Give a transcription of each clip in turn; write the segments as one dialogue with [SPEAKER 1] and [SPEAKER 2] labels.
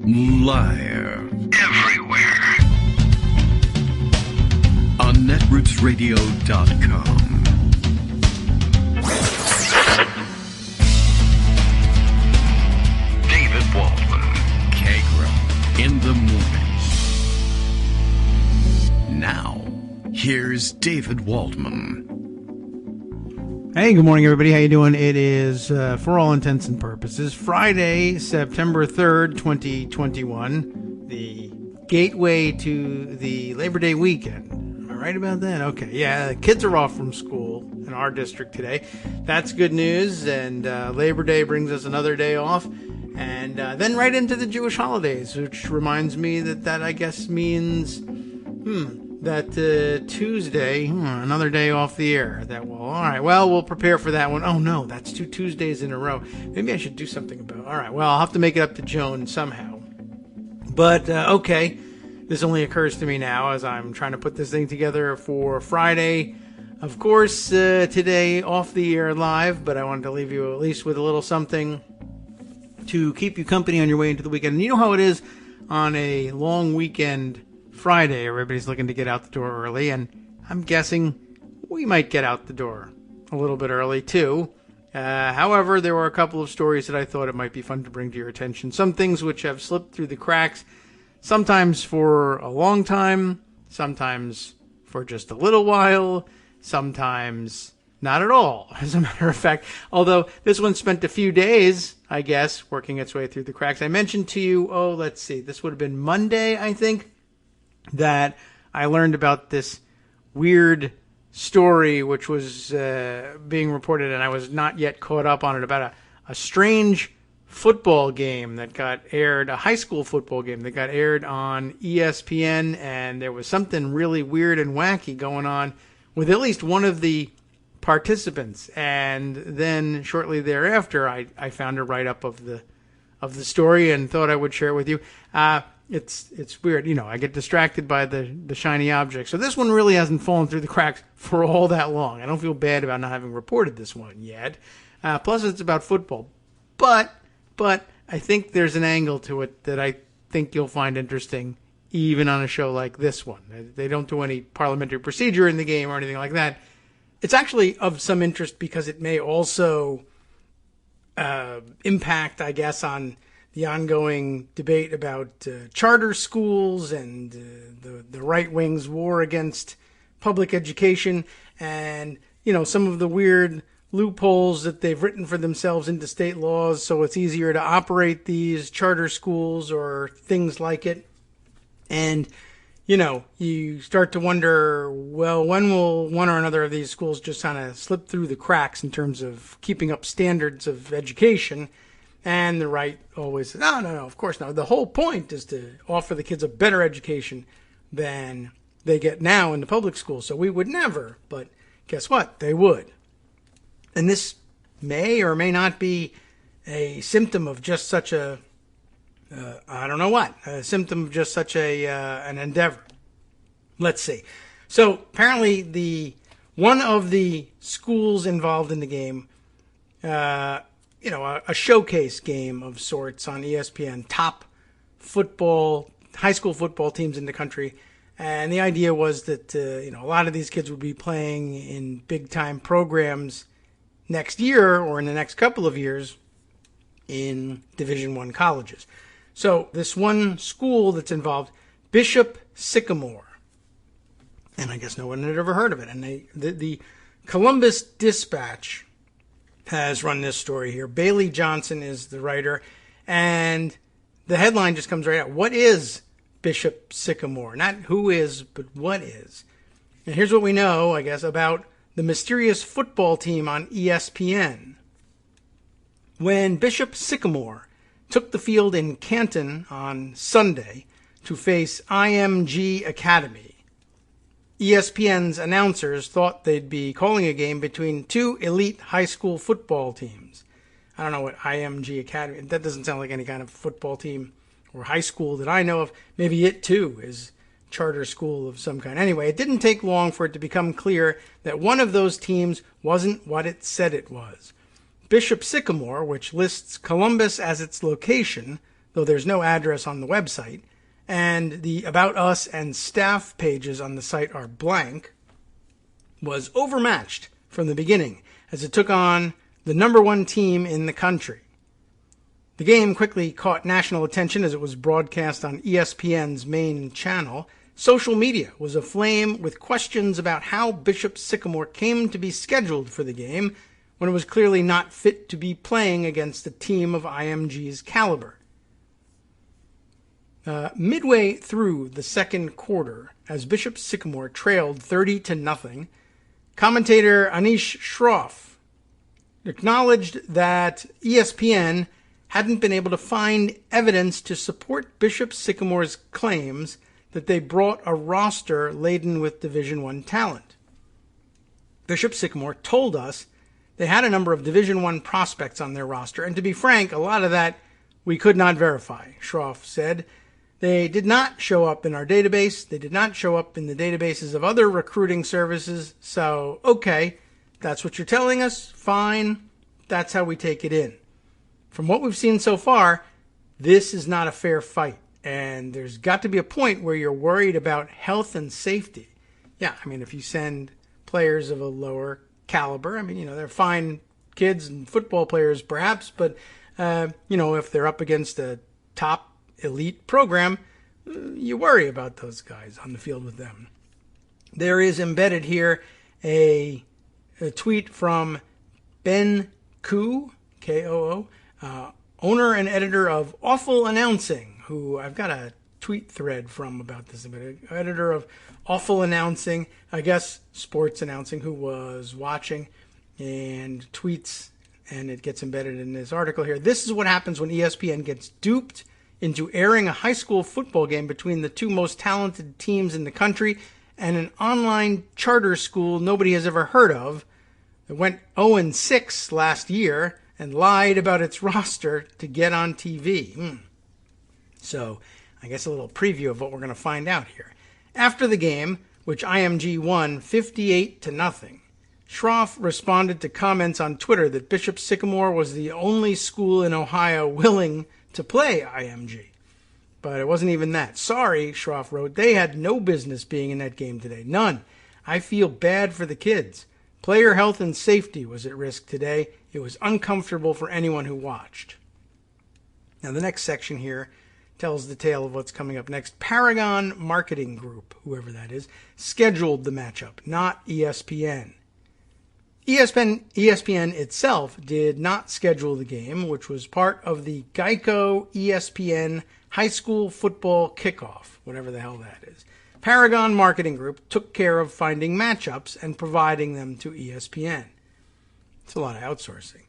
[SPEAKER 1] Live. Everywhere. On netrootsradio.com. David Waldman. Kagro. In the morning. Now, here's David Waldman.
[SPEAKER 2] Hey, good morning, everybody. How you doing? It is, for all intents and purposes, Friday, September 3rd, 2021, the gateway to the Labor Day weekend. Am I right about that? Okay, yeah, the kids are off from school in our district today. That's good news, and Labor Day brings us another day off, and then right into the Jewish holidays, which reminds me that I guess means, that Tuesday, another day off the air. All right, well, we'll prepare for that one. Oh, no, that's 2 Tuesdays in a row. Maybe I should do something about it. All right, well, I'll have to make it up to Joan somehow. But, okay, this only occurs to me now as I'm trying to put this thing together for Friday. Of course, today, off the air live, but I wanted to leave you at least with a little something to keep you company on your way into the weekend. And you know how it is on a long weekend Friday, everybody's looking to get out the door early, and I'm guessing we might get out the door a little bit early, too. However, there were a couple of stories that I thought it might be fun to bring to your attention. Some things which have slipped through the cracks, sometimes for a long time, sometimes for just a little while, sometimes not at all, as a matter of fact. Although this one spent a few days, I guess, working its way through the cracks. I mentioned to you, let's see, this would have been Monday, I think, that I learned about this weird story which was being reported, and I was not yet caught up on it, about a strange football game that got aired, a high school football game that got aired on ESPN, and there was something really weird and wacky going on with at least one of the participants. And then shortly thereafter, I found a write-up of the story and thought I would share it with you. It's weird, I get distracted by the shiny object. So this one really hasn't fallen through the cracks for all that long. I don't feel bad about not having reported this one yet. Plus, it's about football. But I think there's an angle to it that I think you'll find interesting, even on a show like this one. They don't do any parliamentary procedure in the game or anything like that. It's actually of some interest because it may also impact, I guess, on the ongoing debate about charter schools and the right wing's war against public education, and some of the weird loopholes that they've written for themselves into state laws, so it's easier to operate these charter schools or things like it. And you start to wonder, well, when will one or another of these schools just kind of slip through the cracks in terms of keeping up standards of education? And the right always says, no, of course not. The whole point is to offer the kids a better education than they get now in the public school. So we would never, but guess what? They would. And this may or may not be a symptom of just such a, a symptom of just such an endeavor. Let's see. So apparently one of the schools involved in the game, a showcase game of sorts on ESPN, top high school football teams in the country. And the idea was that, a lot of these kids would be playing in big time programs next year or in the next couple of years in Division I colleges. So this one school that's involved, Bishop Sycamore, and I guess no one had ever heard of it. And the Columbus Dispatch has run this story here. Bailey Johnson is the writer, and the headline just comes right out. What is Bishop Sycamore? Not who is, but what is. And here's what we know, I guess, about the mysterious football team on ESPN. When Bishop Sycamore took the field in Canton on Sunday to face IMG Academy, ESPN's announcers thought they'd be calling a game between two elite high school football teams. I don't know what IMG Academy, that doesn't sound like any kind of football team or high school that I know of. Maybe it too is charter school of some kind. Anyway, it didn't take long for it to become clear that one of those teams wasn't what it said it was. Bishop Sycamore, which lists Columbus as its location, though there's no address on the website, and the About Us and staff pages on the site are blank, was overmatched from the beginning as it took on the number one team in the country. The game quickly caught national attention as it was broadcast on ESPN's main channel. Social media was aflame with questions about how Bishop Sycamore came to be scheduled for the game when it was clearly not fit to be playing against a team of IMG's caliber. Midway through the second quarter, as Bishop Sycamore trailed 30-0, commentator Anish Shroff acknowledged that ESPN hadn't been able to find evidence to support Bishop Sycamore's claims that they brought a roster laden with Division I talent. Bishop Sycamore told us they had a number of Division I prospects on their roster, and to be frank, a lot of that we could not verify, Shroff said. They did not show up in our database. They did not show up in the databases of other recruiting services. So, okay, that's what you're telling us. Fine. That's how we take it in. From what we've seen so far, this is not a fair fight. And there's got to be a point where you're worried about health and safety. Yeah, I mean, if you send players of a lower caliber, I mean, they're fine kids and football players perhaps, but, if they're up against a top elite program, you worry about those guys on the field with them. There is embedded here a tweet from Ben Koo, Koo, owner and editor of Awful Announcing, who I've got a tweet thread from about this, but editor of Awful Announcing, I guess sports announcing, who was watching and tweets, and it gets embedded in this article here. This is what happens when ESPN gets duped into airing a high school football game between the two most talented teams in the country and an online charter school nobody has ever heard of that went 0-6 last year and lied about its roster to get on TV. So, I guess a little preview of what we're going to find out here. After the game, which IMG won 58-0, Shroff responded to comments on Twitter that Bishop Sycamore was the only school in Ohio willing to play IMG. But it wasn't even that. Sorry, Shroff wrote, they had no business being in that game today. None. I feel bad for the kids. Player health and safety was at risk today. It was uncomfortable for anyone who watched. Now the next section here tells the tale of what's coming up next. Paragon Marketing Group, whoever that is, scheduled the matchup, not ESPN. ESPN itself did not schedule the game, which was part of the Geico ESPN High School Football Kickoff, whatever the hell that is. Paragon Marketing Group took care of finding matchups and providing them to ESPN. It's a lot of outsourcing.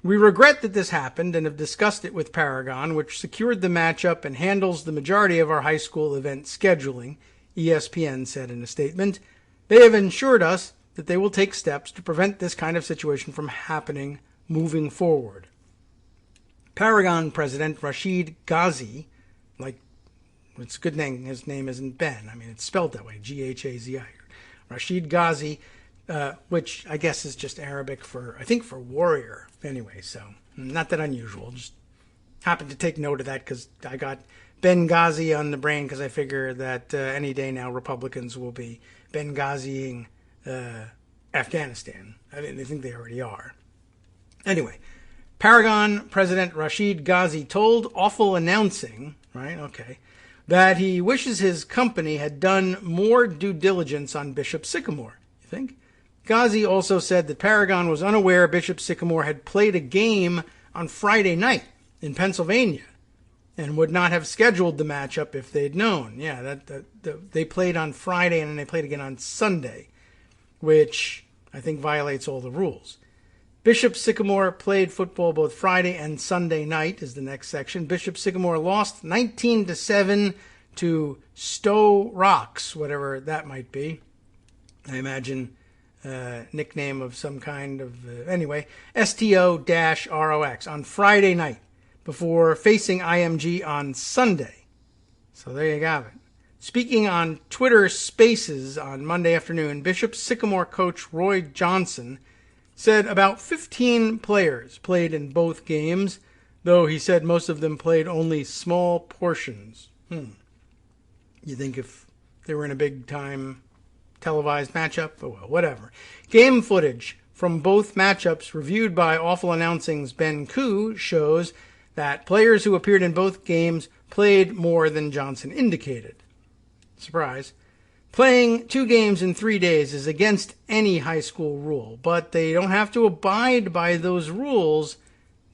[SPEAKER 2] We regret that this happened and have discussed it with Paragon, which secured the matchup and handles the majority of our high school event scheduling, ESPN said in a statement. They have assured us that they will take steps to prevent this kind of situation from happening moving forward. Paragon President Rashid Ghazi, it's a good name, his name isn't Ben. I mean, it's spelled that way, Ghazi. Rashid Ghazi, which I guess is just Arabic for warrior. Anyway, so not that unusual. Just happened to take note of that because I got Benghazi on the brain because I figure that any day now Republicans will be Benghaziing Afghanistan. I mean, they think they already are. Anyway, Paragon President Rashid Ghazi told Awful Announcing, that he wishes his company had done more due diligence on Bishop Sycamore. You think? Ghazi also said that Paragon was unaware Bishop Sycamore had played a game on Friday night in Pennsylvania and would not have scheduled the matchup if they'd known. Yeah, they played on Friday and then they played again on Sunday, which I think violates all the rules. Bishop Sycamore played football both Friday and Sunday night is the next section. Bishop Sycamore lost 19-7 to Stowe Rocks, whatever that might be. I imagine nickname of some kind of, anyway, STO-ROX on Friday night before facing IMG on Sunday. So there you have it. Speaking on Twitter Spaces on Monday afternoon, Bishop Sycamore coach Roy Johnson said about 15 players played in both games, though he said most of them played only small portions. You think if they were in a big-time televised matchup? Oh, well, whatever. Game footage from both matchups reviewed by Awful Announcing's Ben Koo shows that players who appeared in both games played more than Johnson indicated. Surprise. Playing 2 games in 3 days is against any high school rule, but they don't have to abide by those rules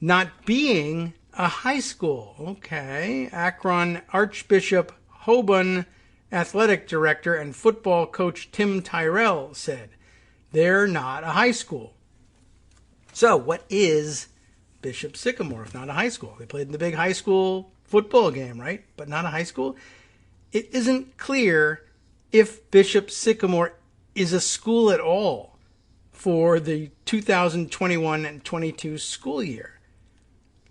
[SPEAKER 2] not being a high school. Okay. Akron Archbishop Hoban athletic director and football coach Tim Tyrell said, they're not a high school. So what is Bishop Sycamore if not a high school? They played in the big high school football game, right? But not a high school? It isn't clear if Bishop Sycamore is a school at all for the 2021 and 22 school year.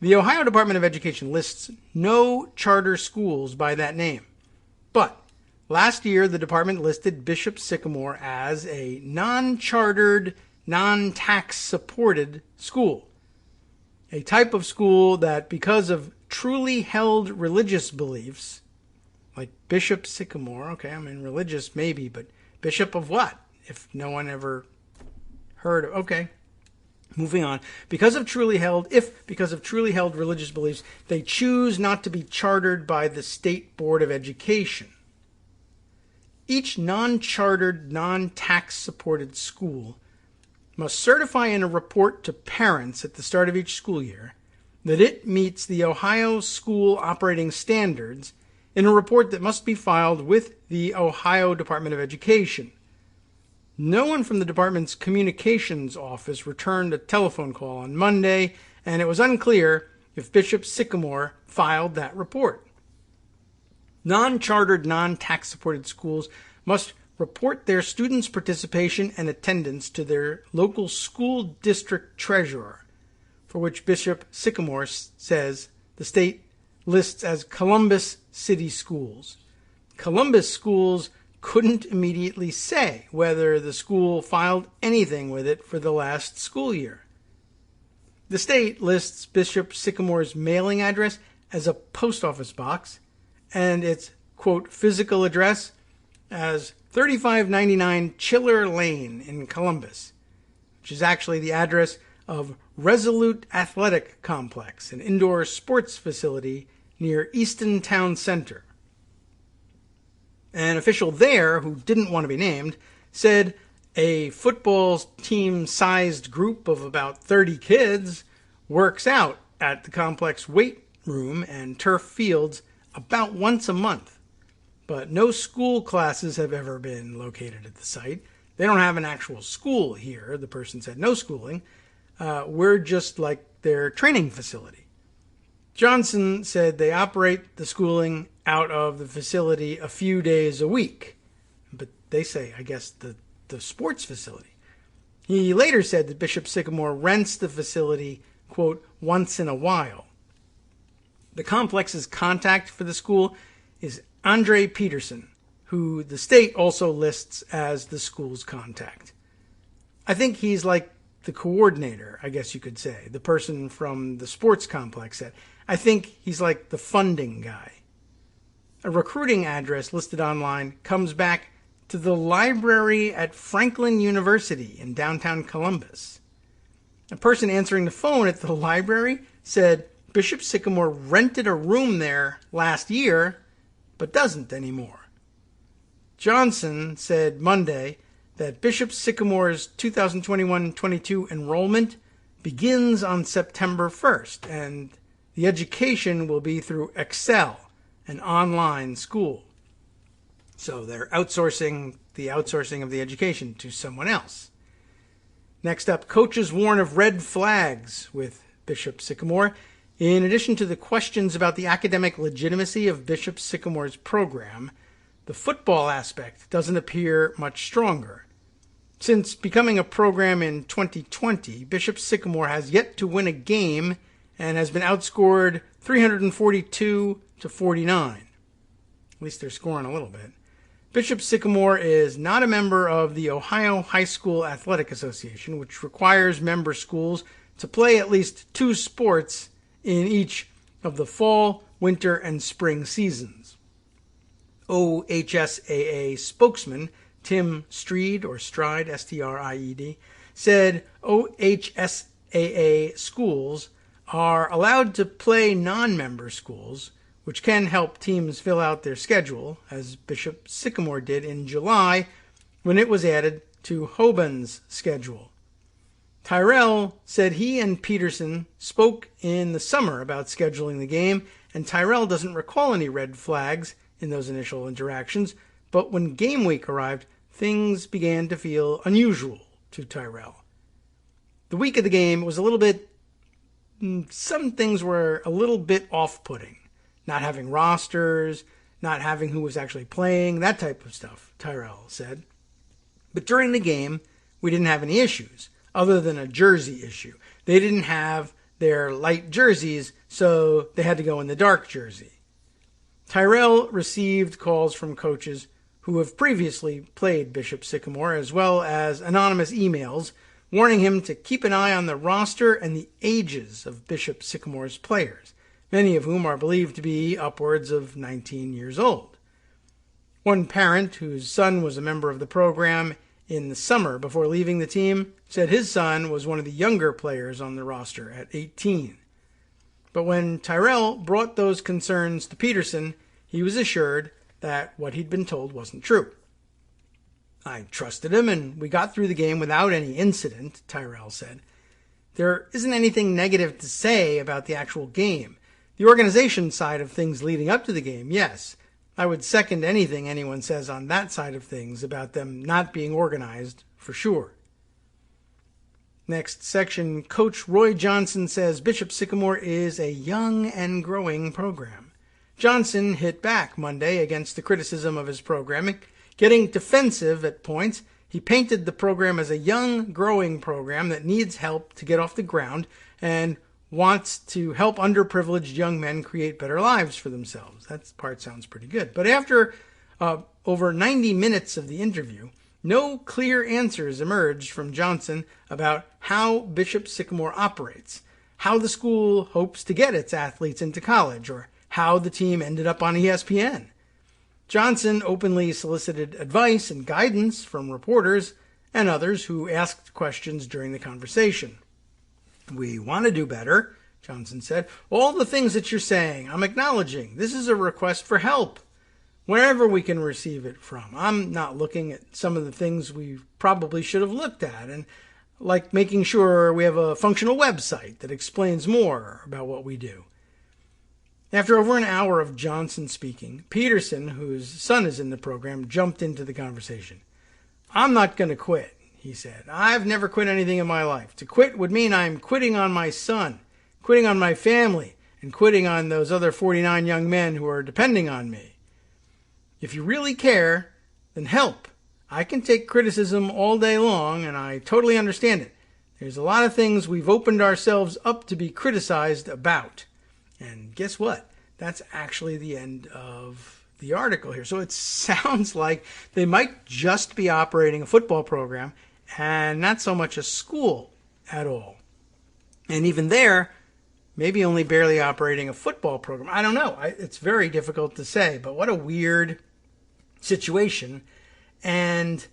[SPEAKER 2] The Ohio Department of Education lists no charter schools by that name. But last year, the department listed Bishop Sycamore as a non-chartered, non-tax supported school. A type of school that, because of truly held religious beliefs, like Bishop Sycamore, okay, I mean religious maybe, but bishop of what? If no one ever heard of, okay. Moving on. Because of truly held religious beliefs, they choose not to be chartered by the State Board of Education. Each non-chartered, non-tax supported school must certify in a report to parents at the start of each school year that it meets the Ohio School Operating Standards in a report that must be filed with the Ohio Department of Education. No one from the department's communications office returned a telephone call on Monday, and it was unclear if Bishop Sycamore filed that report. Non-chartered, non-tax-supported schools must report their students' participation and attendance to their local school district treasurer, for which Bishop Sycamore says the state lists as Columbus City Schools. Columbus schools couldn't immediately say whether the school filed anything with it for the last school year. The state lists Bishop Sycamore's mailing address as a post office box and its, quote, physical address as 3599 Chiller Lane in Columbus, which is actually the address of Resolute Athletic Complex, an indoor sports facility near Easton Town Center. An official there, who didn't want to be named, said a football team-sized group of about 30 kids works out at the complex weight room and turf fields about once a month. But no school classes have ever been located at the site. They don't have an actual school here, the person said. No schooling. We're just like their training facility. Johnson said they operate the schooling out of the facility a few days a week. But they say, I guess, the sports facility. He later said that Bishop Sycamore rents the facility, quote, once in a while. The complex's contact for the school is Andre Peterson, who the state also lists as the school's contact. I think he's like the coordinator, I guess you could say, the person from the sports complex said. I think he's like the funding guy. A recruiting address listed online comes back to the library at Franklin University in downtown Columbus. A person answering the phone at the library said Bishop Sycamore rented a room there last year, but doesn't anymore. Johnson said Monday that Bishop Sycamore's 2021-22 enrollment begins on September 1st, and the education will be through Excel, an online school. So they're outsourcing of the education to someone else. Next up, coaches warn of red flags with Bishop Sycamore. In addition to the questions about the academic legitimacy of Bishop Sycamore's program, the football aspect doesn't appear much stronger. Since becoming a program in 2020, Bishop Sycamore has yet to win a game and has been outscored 342 to 49. At least they're scoring a little bit. Bishop Sycamore is not a member of the Ohio High School Athletic Association, which requires member schools to play at least 2 sports in each of the fall, winter, and spring seasons. OHSAA spokesman Tim Stride, or Stride, S-T-R-I-E-D, said OHSAA schools are allowed to play non-member schools, which can help teams fill out their schedule, as Bishop Sycamore did in July when it was added to Hoban's schedule. Tyrell said he and Peterson spoke in the summer about scheduling the game, and Tyrell doesn't recall any red flags in those initial interactions, but when game week arrived, things began to feel unusual to Tyrell. The week of the game was some things were a little bit off-putting. Not having rosters, not having who was actually playing, that type of stuff, Tyrell said. But during the game, we didn't have any issues, other than a jersey issue. They didn't have their light jerseys, so they had to go in the dark jersey. Tyrell received calls from coaches who have previously played Bishop Sycamore, as well as anonymous emails warning him to keep an eye on the roster and the ages of Bishop Sycamore's players, many of whom are believed to be upwards of 19 years old. One parent, whose son was a member of the program in the summer before leaving the team, said his son was one of the younger players on the roster at 18. But when Tyrell brought those concerns to Peterson, he was assured that what he'd been told wasn't true. I trusted him, and we got through the game without any incident, Tyrell said. There isn't anything negative to say about the actual game. The organization side of things leading up to the game, yes. I would second anything anyone says on that side of things about them not being organized, for sure. Next section, Coach Roy Johnson says Bishop Sycamore is a young and growing program. Johnson hit back Monday against the criticism of his programming, getting defensive at points. He painted the program as a young, growing program that needs help to get off the ground and wants to help underprivileged young men create better lives for themselves. That part sounds pretty good. But after over 90 minutes of the interview, no clear answers emerged from Johnson about how Bishop Sycamore operates, how the school hopes to get its athletes into college, or how the team ended up on ESPN. Johnson openly solicited advice and guidance from reporters and others who asked questions during the conversation. "We want to do better," Johnson said. "All the things that you're saying, I'm acknowledging. This is a request for help, wherever we can receive it from. I'm not looking at some of the things we probably should have looked at, and like making sure we have a functional website that explains more about what we do." After over an hour of Johnson speaking, Peterson, whose son is in the program, jumped into the conversation. "I'm not going to quit," he said. "I've never quit anything in my life. To quit would mean I'm quitting on my son, quitting on my family, and quitting on those other 49 young men who are depending on me. If you really care, then help. I can take criticism all day long, and I totally understand it. There's a lot of things we've opened ourselves up to be criticized about." And guess what? That's actually the end of the article here. So it sounds like they might just be operating a football program and not so much a school at all. And even there, maybe only barely operating a football program. I don't know. It's very difficult to say, but what a weird situation. And,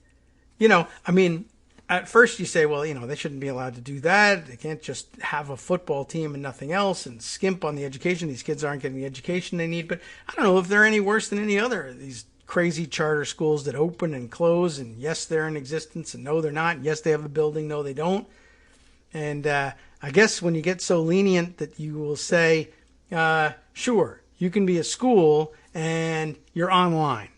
[SPEAKER 2] at first you say, well, they shouldn't be allowed to do that. They can't just have a football team and nothing else and skimp on the education. These kids aren't getting the education they need. But I don't know if they're any worse than any other. These crazy charter schools that open and close, and yes, they're in existence, and no, they're not. And yes, they have a building. No, they don't. And I guess when you get so lenient that you will say, sure, you can be a school and you're online,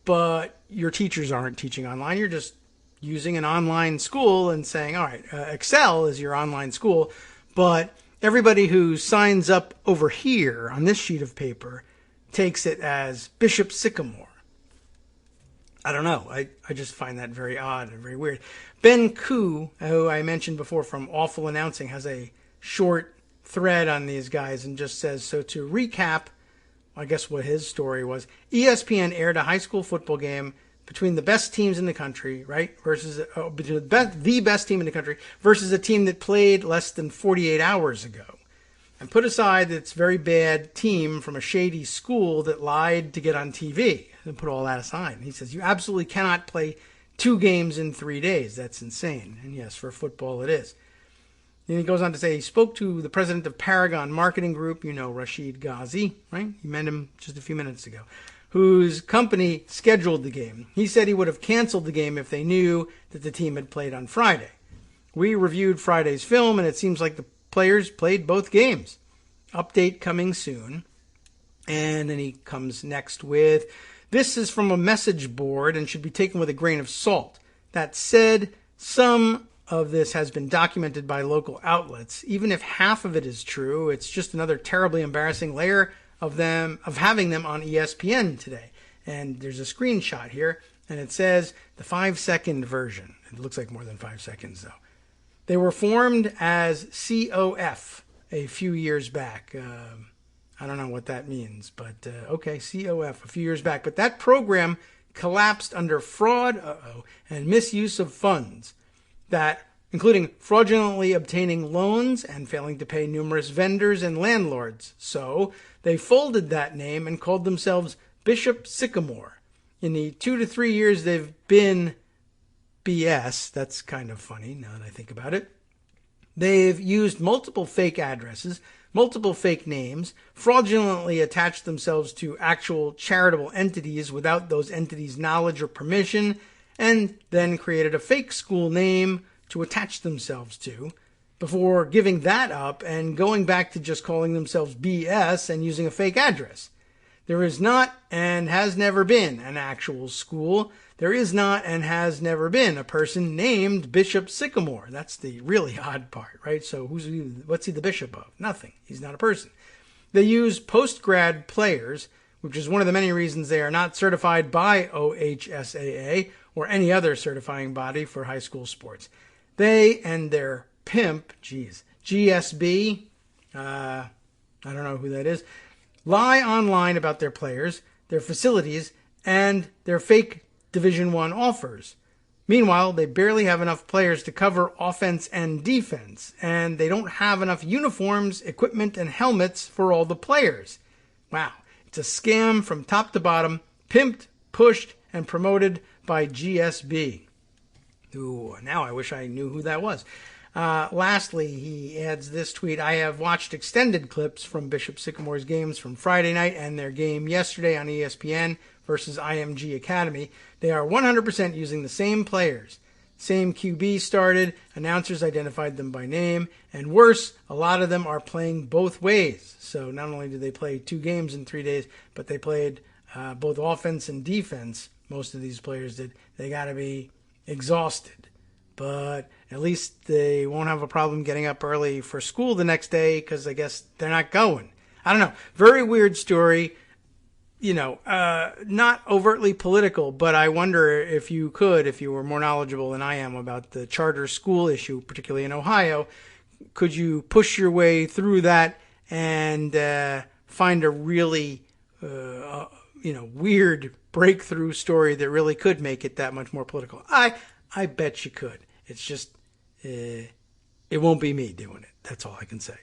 [SPEAKER 2] but your teachers aren't teaching online. You're just using an online school and saying, all right, Excel is your online school, but everybody who signs up over here on this sheet of paper takes it as Bishop Sycamore. I don't know. I just find that very odd and very weird. Ben Koo, who I mentioned before from Awful Announcing, has a short thread on these guys and just says, so to recap, I guess what his story was, ESPN aired a high school football game between the best teams in the country, right, versus between the best team in the country versus a team that played less than 48 hours ago. And put aside this very bad team from a shady school that lied to get on TV. And put all that aside. He says, you absolutely cannot play 2 games in 3 days. That's insane. And yes, for football it is. Then he goes on to say he spoke to the president of Paragon Marketing Group, Rashid Ghazi, right? You met him just a few minutes ago, whose company scheduled the game. He said he would have canceled the game if they knew that the team had played on Friday. We reviewed Friday's film, and it seems like the players played both games. Update coming soon. And then he comes next with, this is from a message board and should be taken with a grain of salt. That said, some of this has been documented by local outlets. Even if half of it is true, it's just another terribly embarrassing layer of having them on ESPN today. And there's a screenshot here, and it says the 5-second version. It looks like more than 5 seconds, though. They were formed as COF a few years back. I don't know what that means, but okay, COF a few years back. But that program collapsed under fraud and misuse of funds, that including fraudulently obtaining loans and failing to pay numerous vendors and landlords. So they folded that name and called themselves Bishop Sycamore. In the 2 to 3 years they've been BS, that's kind of funny now that I think about it, they've used multiple fake addresses, multiple fake names, fraudulently attached themselves to actual charitable entities without those entities' knowledge or permission, and then created a fake school name to attach themselves to, before giving that up and going back to just calling themselves BS and using a fake address. There is not and has never been an actual school. There is not and has never been a person named Bishop Sycamore. That's the really odd part, right? So what's he the bishop of? Nothing. He's not a person. They use post-grad players, which is one of the many reasons they are not certified by OHSAA or any other certifying body for high school sports. They and their pimp, GSB, I don't know who that is, lie online about their players, their facilities, and their fake Division I offers. Meanwhile, they barely have enough players to cover offense and defense, and they don't have enough uniforms, equipment, and helmets for all the players. Wow, it's a scam from top to bottom, pimped, pushed, and promoted by GSB. Ooh, now I wish I knew who that was. Lastly, he adds this tweet, I have watched extended clips from Bishop Sycamore's games from Friday night and their game yesterday on ESPN versus IMG Academy. They are 100% using the same players. Same QB started, announcers identified them by name, and worse, a lot of them are playing both ways. So not only did they play 2 games in 3 days, but they played both offense and defense. Most of these players did. They got to be exhausted. But at least they won't have a problem getting up early for school the next day because I guess they're not going. I don't know. Very weird story. Not overtly political, but I wonder if you were more knowledgeable than I am about the charter school issue, particularly in Ohio, could you push your way through that and find a really, weird breakthrough story that really could make it that much more political? I bet you could. It's just, it won't be me doing it. That's all I can say.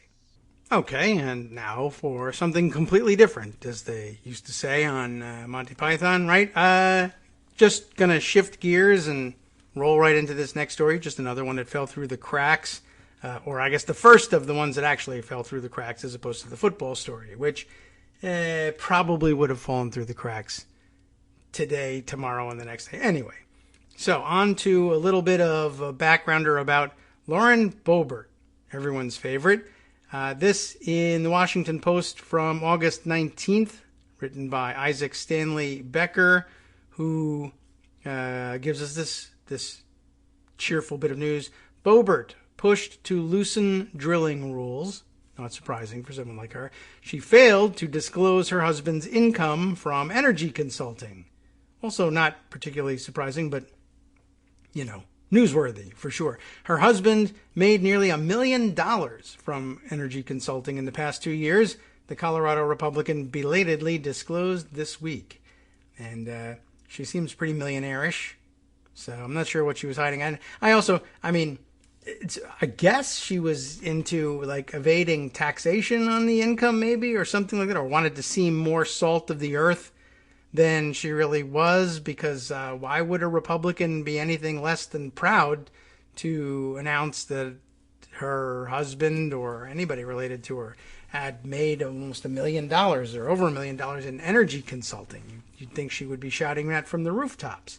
[SPEAKER 2] Okay, and now for something completely different, as they used to say on Monty Python, right? Just gonna shift gears and roll right into this next story. Just another one that fell through the cracks, or I guess the first of the ones that actually fell through the cracks, as opposed to the football story, which probably would have fallen through the cracks today, tomorrow, and the next day. Anyway, so on to a little bit of a backgrounder about Lauren Boebert, everyone's favorite. This in the Washington Post from August 19th, written by Isaac Stanley Becker, who gives us this cheerful bit of news. Boebert pushed to loosen drilling rules. Not surprising for someone like her. She failed to disclose her husband's income from energy consulting. Also not particularly surprising, but, newsworthy for sure. Her husband made nearly $1 million from energy consulting in the past 2 years. The Colorado Republican belatedly disclosed this week. And she seems pretty millionaire-ish. So I'm not sure what she was hiding. And I guess she was into like evading taxation on the income, maybe, or something like that, or wanted to seem more salt of the earth than she really was. Because why would a Republican be anything less than proud to announce that her husband or anybody related to her had made almost $1 million or over $1 million in energy consulting? You'd think she would be shouting that from the rooftops.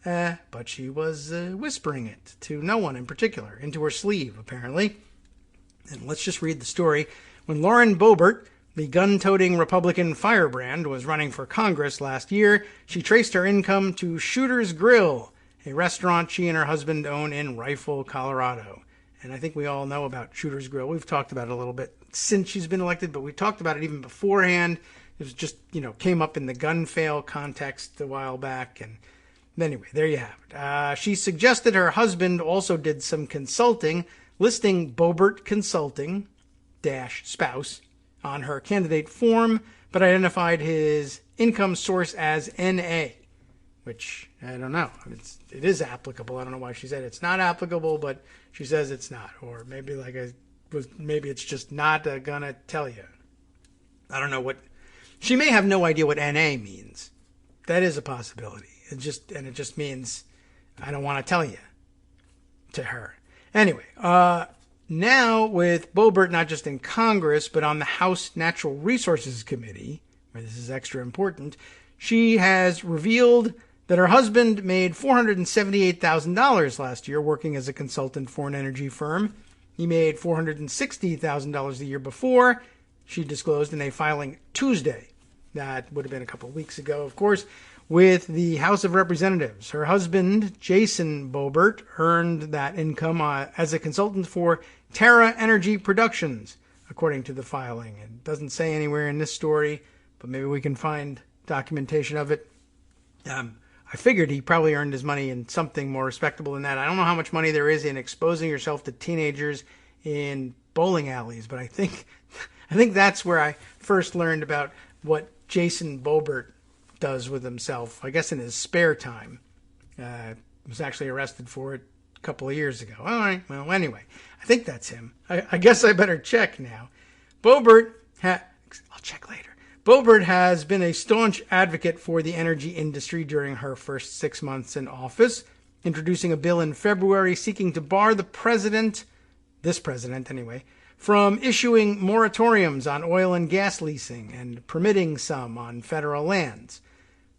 [SPEAKER 2] But she was whispering it to no one in particular, into her sleeve, apparently. And let's just read the story. When Lauren Boebert, the gun-toting Republican firebrand, was running for Congress last year, she traced her income to Shooter's Grill, a restaurant she and her husband own in Rifle, Colorado. And I think we all know about Shooter's Grill. We've talked about it a little bit since she's been elected, but we talked about it even beforehand. It was just, came up in the gun fail context a while back. And anyway, there you have it. She suggested her husband also did some consulting, listing Boebert Consulting - spouse on her candidate form, but identified his income source as NA, which I don't know. It is applicable. I don't know why she said it's not applicable, but she says it's not. Or maybe maybe it's just not gonna tell you. I don't know what. She may have no idea what NA means. That is a possibility. It just means I don't want to tell you to her. Anyway, now with Boebert not just in Congress, but on the House Natural Resources Committee, where this is extra important, she has revealed that her husband made $478,000 last year working as a consultant for an energy firm. He made $460,000 the year before, she disclosed in a filing Tuesday. That would have been a couple of weeks ago, of course, with the House of Representatives. Her husband, Jason Boebert, earned that income as a consultant for Terra Energy Productions, according to the filing. It doesn't say anywhere in this story, but maybe we can find documentation of it. I figured he probably earned his money in something more respectable than that. I don't know how much money there is in exposing yourself to teenagers in bowling alleys, but I think that's where I first learned about what Jason Boebert does with himself, I guess in his spare time. Was actually arrested for it a couple of years ago. All right, well, anyway, I think that's him. I guess I better check now. I'll check later. Boebert has been a staunch advocate for the energy industry during her first 6 months in office, introducing a bill in February seeking to bar this president anyway, from issuing moratoriums on oil and gas leasing and permitting some on federal lands.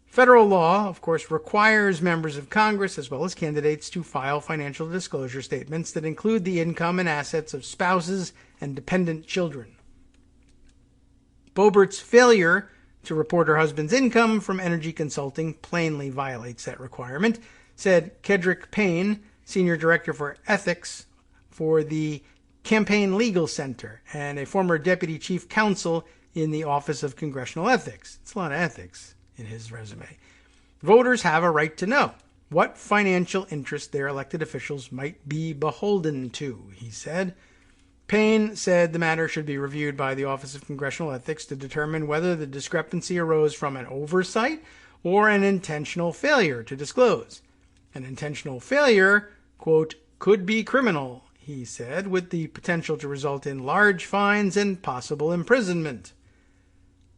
[SPEAKER 2] Federal law, of course, requires members of Congress as well as candidates to file financial disclosure statements that include the income and assets of spouses and dependent children. Boebert's failure to report her husband's income from energy consulting plainly violates that requirement, said Kedrick Payne, Senior Director for Ethics for the Campaign Legal Center and a former Deputy Chief Counsel in the Office of Congressional Ethics. It's a lot of ethics in his resume. Voters have a right to know what financial interest their elected officials might be beholden to, he said. Payne said the matter should be reviewed by the Office of Congressional Ethics to determine whether the discrepancy arose from an oversight or an intentional failure to disclose. An intentional failure, quote, could be criminal, he said, with the potential to result in large fines and possible imprisonment.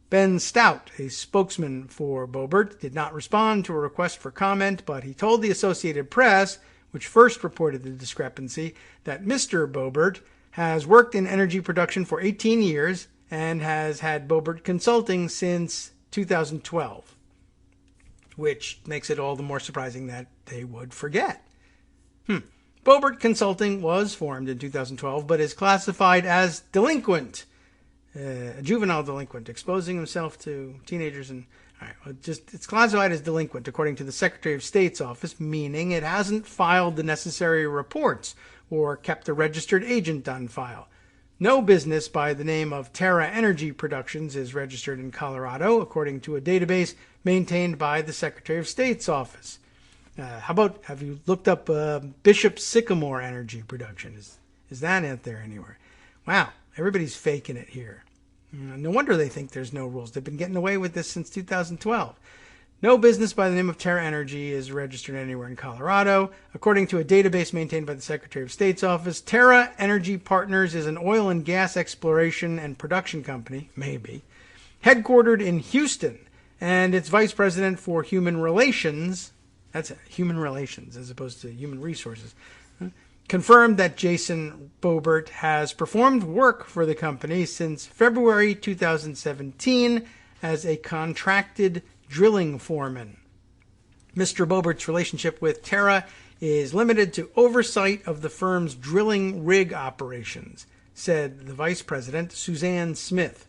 [SPEAKER 2] Ben Stout, a spokesman for Boebert, did not respond to a request for comment, but he told the Associated Press, which first reported the discrepancy, that Mr. Boebert has worked in energy production for 18 years and has had Boebert Consulting since 2012, which makes it all the more surprising that they would forget. Boebert Consulting was formed in 2012, but is classified as delinquent, a juvenile delinquent, exposing himself to teenagers. And it's classified as delinquent according to the Secretary of State's office, meaning it hasn't filed the necessary reports or kept a registered agent on file. No business by the name of Terra Energy Productions is registered in Colorado, according to a database maintained by the Secretary of State's office. Have you looked up Bishop Sycamore Energy Production? Is that out there anywhere? Wow, everybody's faking it here. No wonder they think there's no rules. They've been getting away with this since 2012. No business by the name of Terra Energy is registered anywhere in Colorado. According to a database maintained by the Secretary of State's office, Terra Energy Partners is an oil and gas exploration and production company, maybe, headquartered in Houston, and its vice president for human relations, that's human relations as opposed to human resources, confirmed that Jason Boebert has performed work for the company since February 2017 as a contracted drilling foreman. Mr. Boebert's relationship with Terra is limited to oversight of the firm's drilling rig operations, said the vice president, Suzanne Smith.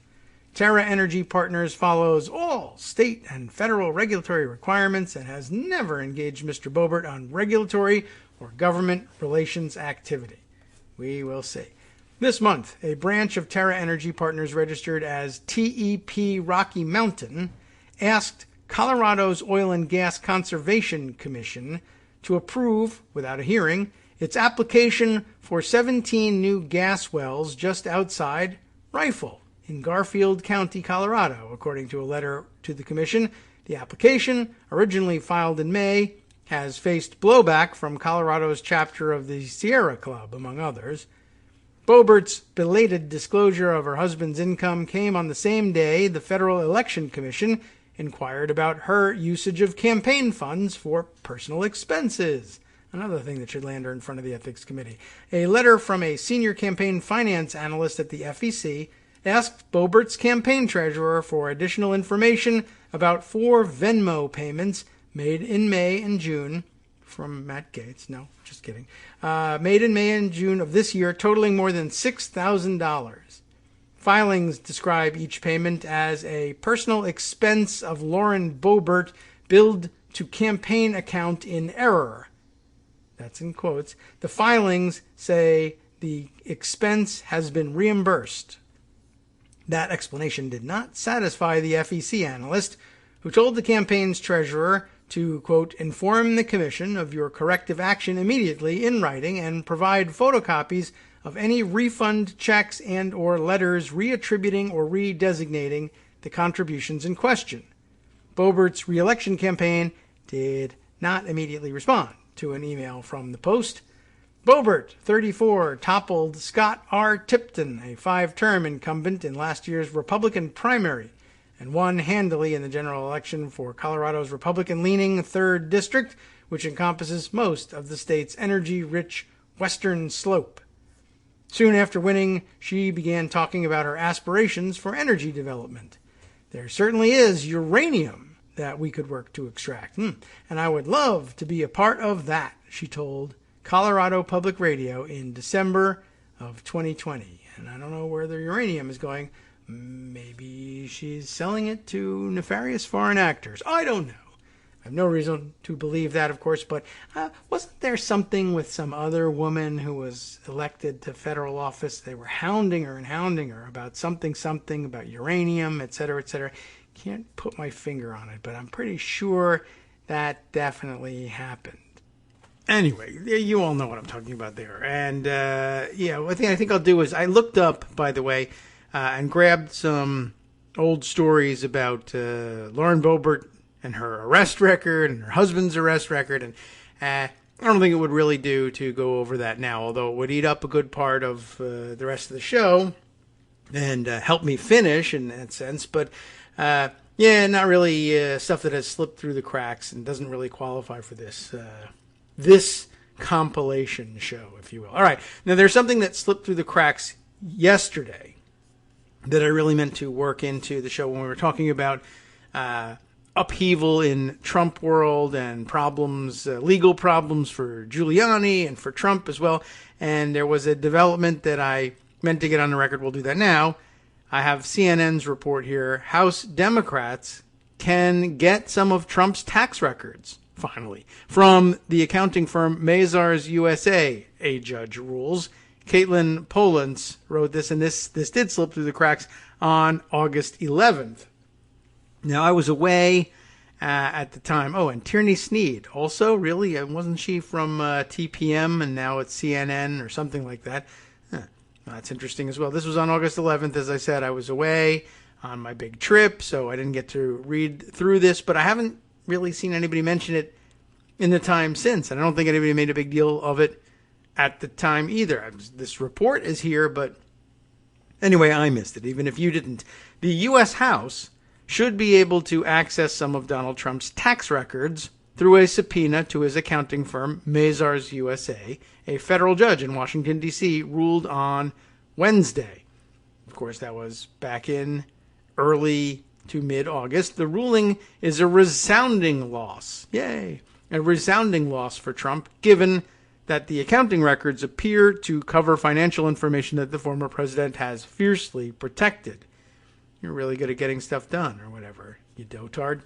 [SPEAKER 2] Terra Energy Partners follows all state and federal regulatory requirements and has never engaged Mr. Boebert on regulatory or government relations activity. We will see. This month, a branch of Terra Energy Partners registered as TEP Rocky Mountain asked Colorado's Oil and Gas Conservation Commission to approve, without a hearing, its application for 17 new gas wells just outside Rifle in Garfield County, Colorado, according to a letter to the commission. The application, originally filed in May, has faced blowback from Colorado's chapter of the Sierra Club, among others. Boebert's belated disclosure of her husband's income came on the same day the Federal Election Commission inquired about her usage of campaign funds for personal expenses. Another thing that should land her in front of the Ethics Committee. A letter from a senior campaign finance analyst at the FEC asked Boebert's campaign treasurer for additional information about 4 Venmo payments made in May and June from Matt Gaetz. No, just kidding. Made in May and June of this year, totaling more than $6,000. Filings describe each payment as a personal expense of Lauren Boebert billed to campaign account in error. That's in quotes. The filings say the expense has been reimbursed. That explanation did not satisfy the FEC analyst, who told the campaign's treasurer to, quote, inform the commission of your corrective action immediately in writing and provide photocopies of any refund checks and or letters reattributing or redesignating the contributions in question. Boebert's re-election campaign did not immediately respond to an email from the Post. Boebert, 34, toppled Scott R. Tipton, a 5-term incumbent in last year's Republican primary, and won handily in the general election for Colorado's Republican-leaning 3rd District, which encompasses most of the state's energy-rich western slope. Soon after winning, she began talking about her aspirations for energy development. There certainly is uranium that we could work to extract, and I would love to be a part of that, she told Colorado Public Radio in December of 2020. And I don't know where the uranium is going. Maybe she's selling it to nefarious foreign actors. I don't know. I have no reason to believe that, of course, but wasn't there something with some other woman who was elected to federal office? They were hounding her about something about uranium, etc., etc. Can't put my finger on it, but I'm pretty sure that definitely happened. Anyway, you all know what I'm talking about there. And, one thing I think I'll do is I looked up, by the way, and grabbed some old stories about Lauren Boebert and her arrest record and her husband's arrest record. And I don't think it would really do to go over that now, although it would eat up a good part of the rest of the show and help me finish in that sense. But, not really stuff that has slipped through the cracks and doesn't really qualify for this compilation show, if you will. All right. Now, there's something that slipped through the cracks yesterday that I really meant to work into the show when we were talking about upheaval in Trump world and problems, legal problems for Giuliani and for Trump as well. And there was a development that I meant to get on the record. We'll do that now. I have CNN's report here. House Democrats can get some of Trump's tax records, finally, from the accounting firm Mazars USA, a judge rules. Caitlin Polance wrote this, and this did slip through the cracks on August 11th. Now, I was away at the time. Oh, and Tierney Sneed also, really? Wasn't she from TPM, and now it's CNN or something like that? That's interesting as well. This was on August 11th. As I said, I was away on my big trip, so I didn't get to read through this, but I haven't really seen anybody mention it in the time since. And I don't think anybody made a big deal of it at the time either. This report is here, but anyway, I missed it, even if you didn't. The U.S. House should be able to access some of Donald Trump's tax records through a subpoena to his accounting firm, Mazars USA. A federal judge in Washington, D.C. ruled on Wednesday. Of course, that was back in early to mid-August. The ruling is a resounding loss. Yay! A resounding loss for Trump, given that the accounting records appear to cover financial information that the former president has fiercely protected. You're really good at getting stuff done, or whatever, you dotard.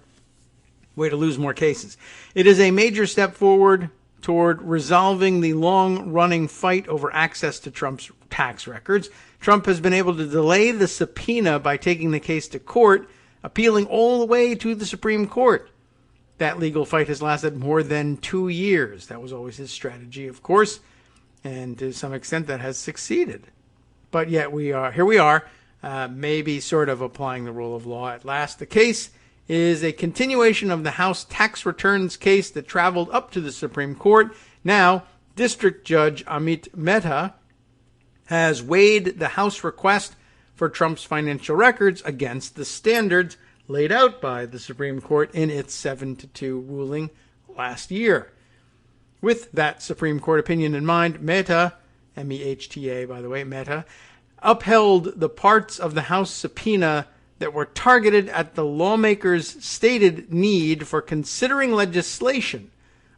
[SPEAKER 2] Way to lose more cases. It is a major step forward toward resolving the long-running fight over access to Trump's tax records. Trump has been able to delay the subpoena by taking the case to court, appealing all the way to the Supreme Court. That legal fight has lasted more than 2 years. That was always his strategy, of course, and to some extent that has succeeded. But yet here we are, maybe sort of applying the rule of law at last. The case is a continuation of the House tax returns case that traveled up to the Supreme Court. Now, District Judge Amit Mehta has weighed the House request for Trump's financial records against the standards laid out by the Supreme Court in its 7-2 ruling last year. With that Supreme Court opinion in mind, Mehta, M-E-H-T-A, by the way, Mehta, upheld the parts of the House subpoena that were targeted at the lawmakers' stated need for considering legislation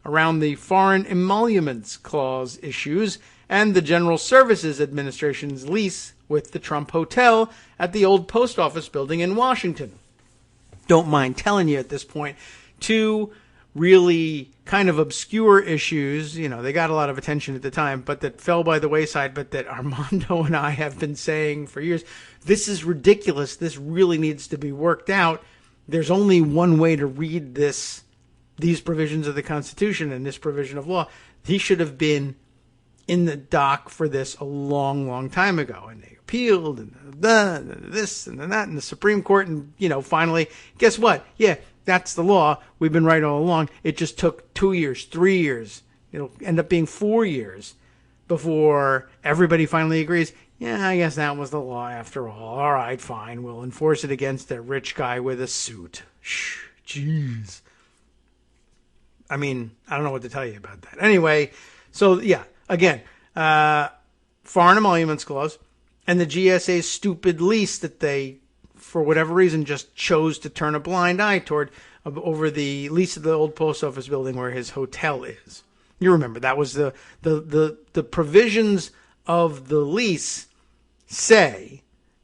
[SPEAKER 2] around the Foreign Emoluments Clause issues and the General Services Administration's lease with the Trump Hotel at the old post office building in Washington. Don't mind telling you at this point, two really kind of obscure issues, they got a lot of attention at the time, but that fell by the wayside, but that Armando and I have been saying for years, this is ridiculous. This really needs to be worked out. There's only one way to read these provisions of the Constitution and this provision of law. He should have been in the dock for this a long, long time ago. And they appealed and this and that in the Supreme Court. And, finally, guess what? Yeah, that's the law. We've been right all along. It just took 2 years, 3 years. It'll end up being 4 years before everybody finally agrees. Yeah, I guess that was the law after all. All right, fine. We'll enforce it against a rich guy with a suit. Shh, jeez. I mean, I don't know what to tell you about that. Anyway, so yeah, again, Foreign Emoluments Clause and the GSA's stupid lease that they, for whatever reason, just chose to turn a blind eye toward over the lease of the old post office building where his hotel is. You remember, that was the provisions of the lease say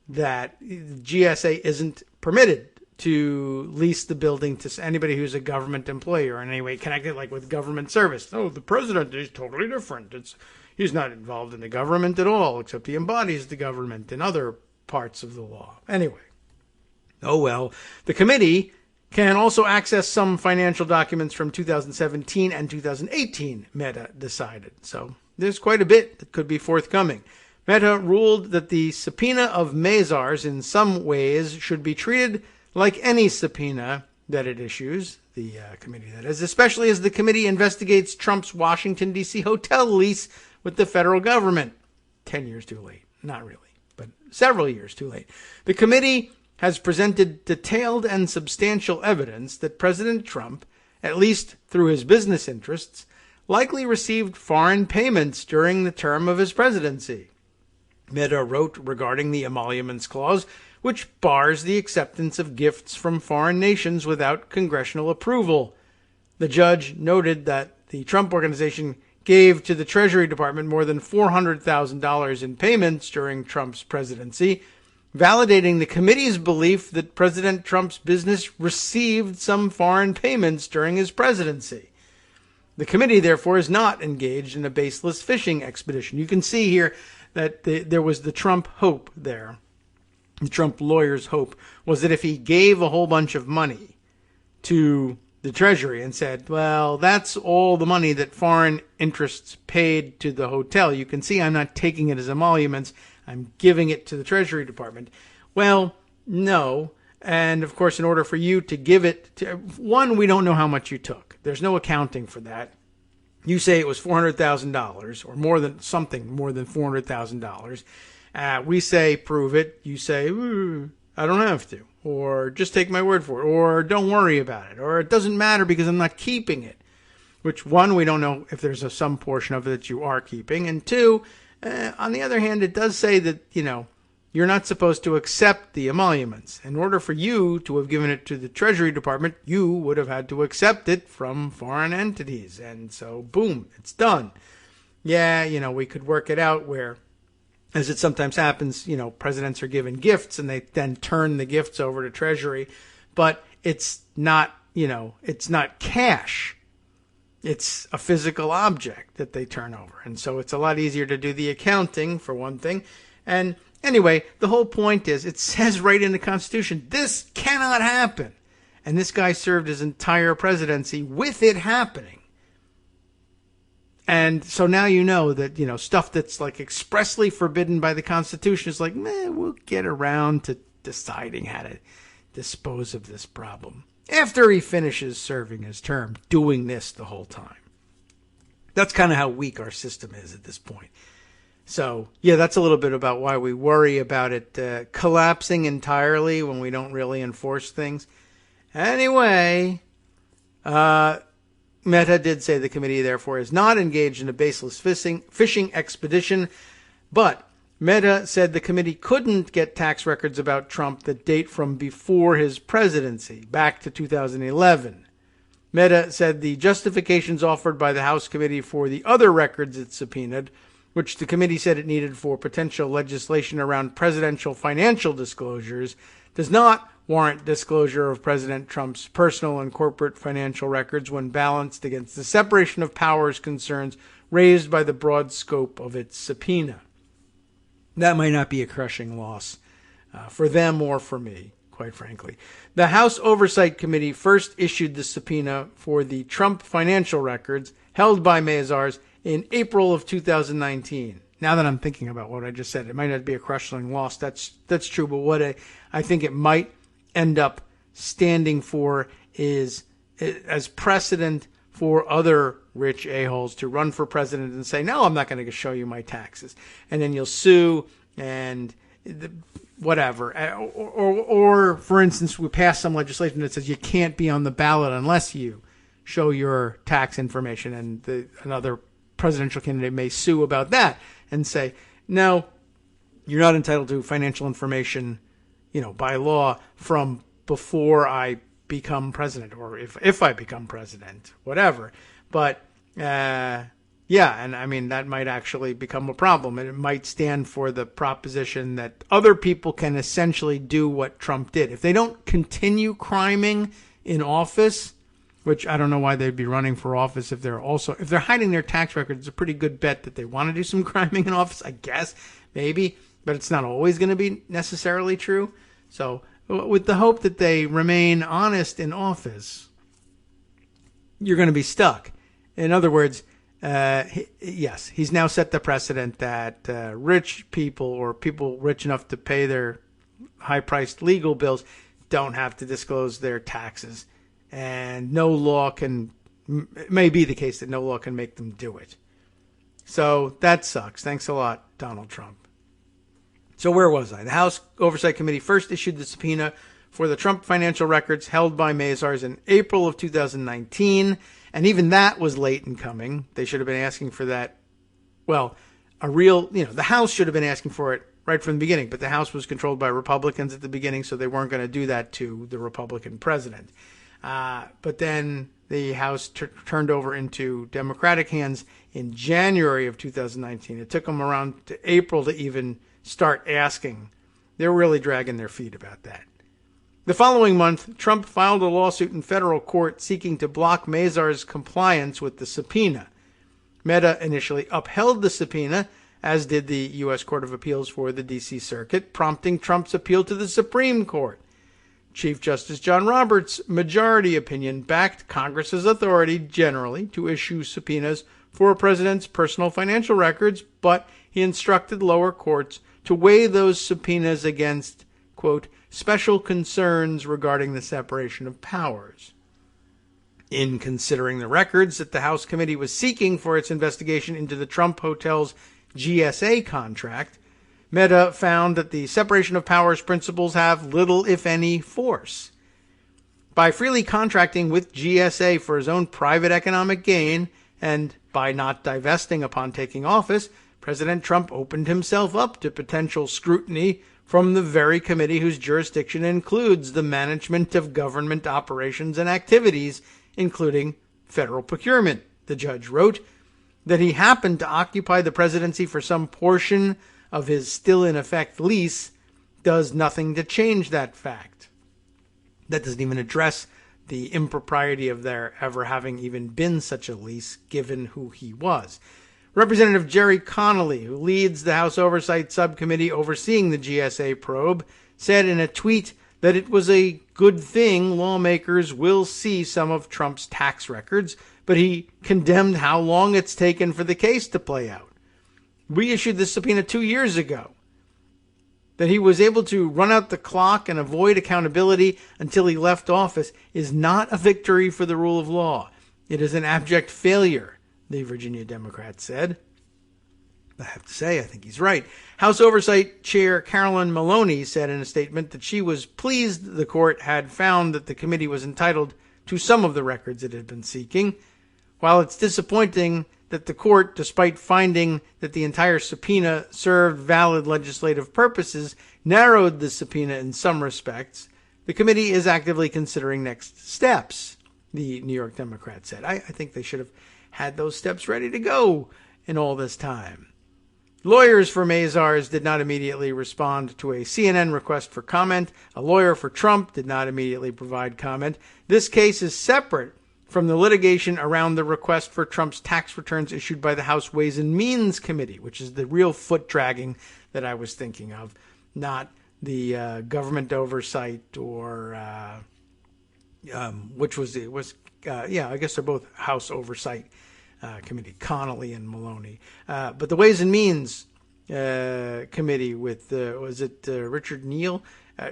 [SPEAKER 2] that GSA isn't permitted to lease the building to anybody who's a government employee or in any way connected, like with government service. Oh, the president is totally different. He's not involved in the government at all, except he embodies the government in other parts of the law. Anyway, oh well. The committee can also access some financial documents from 2017 and 2018, Mehta decided. So there's quite a bit that could be forthcoming. Mehta ruled that the subpoena of Mazars in some ways should be treated like any subpoena that it issues, the committee that is, especially as the committee investigates Trump's Washington, D.C. hotel lease with the federal government. 10 years too late. Not really, but several years too late. The committee has presented detailed and substantial evidence that President Trump, at least through his business interests, likely received foreign payments during the term of his presidency. Mehta wrote regarding the Emoluments Clause, which bars the acceptance of gifts from foreign nations without congressional approval. The judge noted that the Trump Organization gave to the Treasury Department more than $400,000 in payments during Trump's presidency, validating the committee's belief that President Trump's business received some foreign payments during his presidency. The committee, therefore, is not engaged in a baseless fishing expedition. You can see here that there was the Trump hope there. The Trump lawyer's hope was that if he gave a whole bunch of money to the Treasury and said, well, that's all the money that foreign interests paid to the hotel. You can see I'm not taking it as emoluments. I'm giving it to the Treasury Department. Well, no. And of course, in order for you to give it to one, we don't know how much you took. There's no accounting for that. You say it was $400,000 or more than $400,000. We say, prove it. You say, I don't have to, or just take my word for it, or don't worry about it, or it doesn't matter because I'm not keeping it. Which, one, we don't know if there's some portion of it that you are keeping. And two, on the other hand, it does say that, you're not supposed to accept the emoluments. In order for you to have given it to the Treasury Department, you would have had to accept it from foreign entities. And so, boom, it's done. Yeah, we could work it out where, as it sometimes happens, presidents are given gifts and they then turn the gifts over to Treasury. But it's not, it's not cash. It's a physical object that they turn over. And so it's a lot easier to do the accounting, for one thing. And anyway, the whole point is, it says right in the Constitution, this cannot happen. And this guy served his entire presidency with it happening. And so now you know that, stuff that's like expressly forbidden by the Constitution is like, we'll get around to deciding how to dispose of this problem after he finishes serving his term, doing this the whole time. That's kind of how weak our system is at this point. So, yeah, that's a little bit about why we worry about it collapsing entirely when we don't really enforce things. Anyway, Mehta did say the committee, therefore, is not engaged in a baseless fishing expedition, but Mehta said the committee couldn't get tax records about Trump that date from before his presidency, back to 2011. Mehta said the justifications offered by the House committee for the other records it subpoenaed, which the committee said it needed for potential legislation around presidential financial disclosures, does not warrant disclosure of President Trump's personal and corporate financial records when balanced against the separation of powers concerns raised by the broad scope of its subpoena. That might not be a crushing loss for them or for me, quite frankly. The House Oversight Committee first issued the subpoena for the Trump financial records held by Mazars in April of 2019. Now that I'm thinking about what I just said, it might not be a crushing loss. That's true, but what I think it might end up standing for is as precedent for other rich a-holes to run for president and say, no, I'm not going to show you my taxes. And then you'll sue and whatever. Or, for instance, we pass some legislation that says you can't be on the ballot unless you show your tax information, and another presidential candidate may sue about that and say, no, you're not entitled to financial information, by law from before I become president, or if I become president, whatever. But, and I mean, that might actually become a problem, and it might stand for the proposition that other people can essentially do what Trump did. If they don't continue criming in office, which I don't know why they'd be running for office if they're hiding their tax records, it's a pretty good bet that they want to do some criming in office, I guess, maybe, but it's not always going to be necessarily true. So with the hope that they remain honest in office, you're going to be stuck. In other words, yes, he's now set the precedent that rich people or people rich enough to pay their high-priced legal bills don't have to disclose their taxes. And no law it may be the case that no law can make them do it. So that sucks. Thanks a lot, Donald Trump. So where was I? The House Oversight Committee first issued the subpoena for the Trump financial records held by Mazars in April of 2019. And even that was late in coming. They should have been asking for that. Well, the House should have been asking for it right from the beginning. But the House was controlled by Republicans at the beginning, so they weren't going to do that to the Republican president. But then the House turned over into Democratic hands in January of 2019. It took them around to April to even start asking. They're really dragging their feet about that. The following month, Trump filed a lawsuit in federal court seeking to block Mazars' compliance with the subpoena. Mehta initially upheld the subpoena, as did the U.S. Court of Appeals for the D.C. Circuit, prompting Trump's appeal to the Supreme Court. Chief Justice John Roberts' majority opinion backed Congress's authority generally to issue subpoenas for a president's personal financial records, but he instructed lower courts to weigh those subpoenas against, quote, special concerns regarding the separation of powers. In considering the records that the House committee was seeking for its investigation into the Trump Hotel's GSA contract, Mehta found that the separation of powers principles have little, if any, force. By freely contracting with GSA for his own private economic gain, and by not divesting upon taking office, President Trump opened himself up to potential scrutiny from the very committee whose jurisdiction includes the management of government operations and activities, including federal procurement. The judge wrote that he happened to occupy the presidency for some portion of his still-in-effect lease does nothing to change that fact. That doesn't even address the impropriety of there ever having even been such a lease, given who he was. Representative Jerry Connolly, who leads the House Oversight Subcommittee overseeing the GSA probe, said in a tweet that it was a good thing lawmakers will see some of Trump's tax records, but he condemned how long it's taken for the case to play out. We issued this subpoena 2 years ago. That he was able to run out the clock and avoid accountability until he left office is not a victory for the rule of law. It is an abject failure, the Virginia Democrat said. I have to say, I think he's right. House Oversight Chair Carolyn Maloney said in a statement that she was pleased the court had found that the committee was entitled to some of the records it had been seeking. While it's disappointing that the court, despite finding that the entire subpoena served valid legislative purposes, narrowed the subpoena in some respects, the committee is actively considering next steps, the New York Democrat said. I think they should have had those steps ready to go in all this time. Lawyers for Mazars did not immediately respond to a CNN request for comment. A lawyer for Trump did not immediately provide comment. This case is separate from the litigation around the request for Trump's tax returns issued by the House Ways and Means Committee, which is the real foot-dragging that I was thinking of, not the government oversight or I guess they're both House Oversight Committee, Connolly and Maloney. But the Ways and Means Committee with, Richard Neal?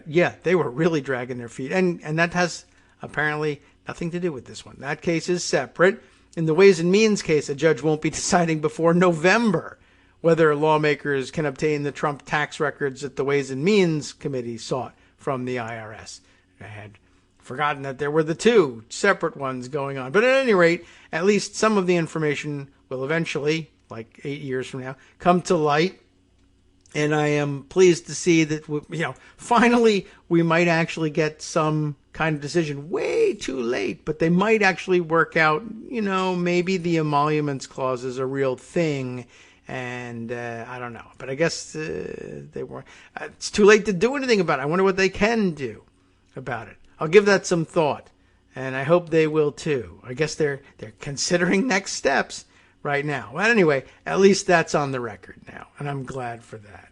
[SPEAKER 2] They were really dragging their feet. And that has apparently nothing to do with this one. That case is separate. In the Ways and Means case, a judge won't be deciding before November whether lawmakers can obtain the Trump tax records that the Ways and Means Committee sought from the IRS. I had forgotten that there were the two separate ones going on. But at any rate, at least some of the information will eventually, like 8 years from now, come to light. And I am pleased to see that, finally we might actually get some kind of decision. Way too late, but they might actually work out, maybe the emoluments clause is a real thing. And I don't know. But I guess they weren't. It's too late to do anything about it. I wonder what they can do about it. I'll give that some thought. And I hope they will too. I guess they're considering next steps right now. But anyway, at least that's on the record now. And I'm glad for that.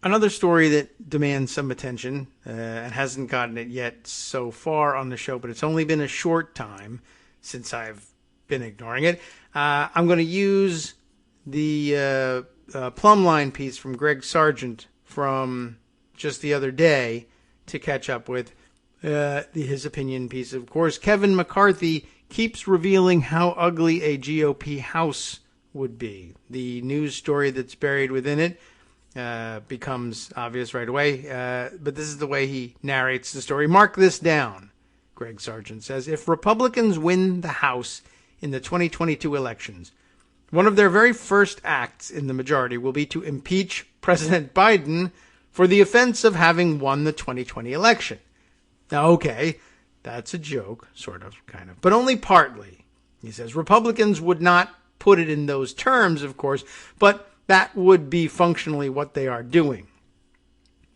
[SPEAKER 2] Another story that demands some attention and hasn't gotten it yet so far on the show, but it's only been a short time since I've been ignoring it. I'm going to use the plumb line piece from Greg Sargent from just the other day to catch up with his opinion piece. Of course, Kevin McCarthy keeps revealing how ugly a GOP House would be. The news story that's buried within it becomes obvious right away, but this is the way he narrates the story. Mark this down, Greg Sargent says. If Republicans win the House in the 2022 elections, one of their very first acts in the majority will be to impeach President Biden for the offense of having won the 2020 election. Now, okay, that's a joke, sort of, kind of, but only partly. He says Republicans would not put it in those terms, of course, but that would be functionally what they are doing.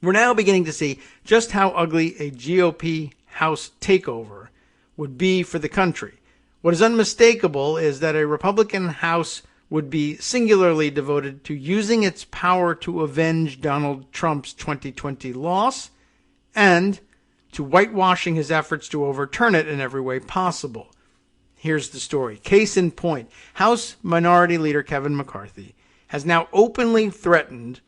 [SPEAKER 2] We're now beginning to see just how ugly a GOP House takeover would be for the country. What is unmistakable is that a Republican House would be singularly devoted to using its power to avenge Donald Trump's 2020 loss and to whitewashing his efforts to overturn it in every way possible. Here's the story. Case in point, House Minority Leader Kevin McCarthy has now openly threatened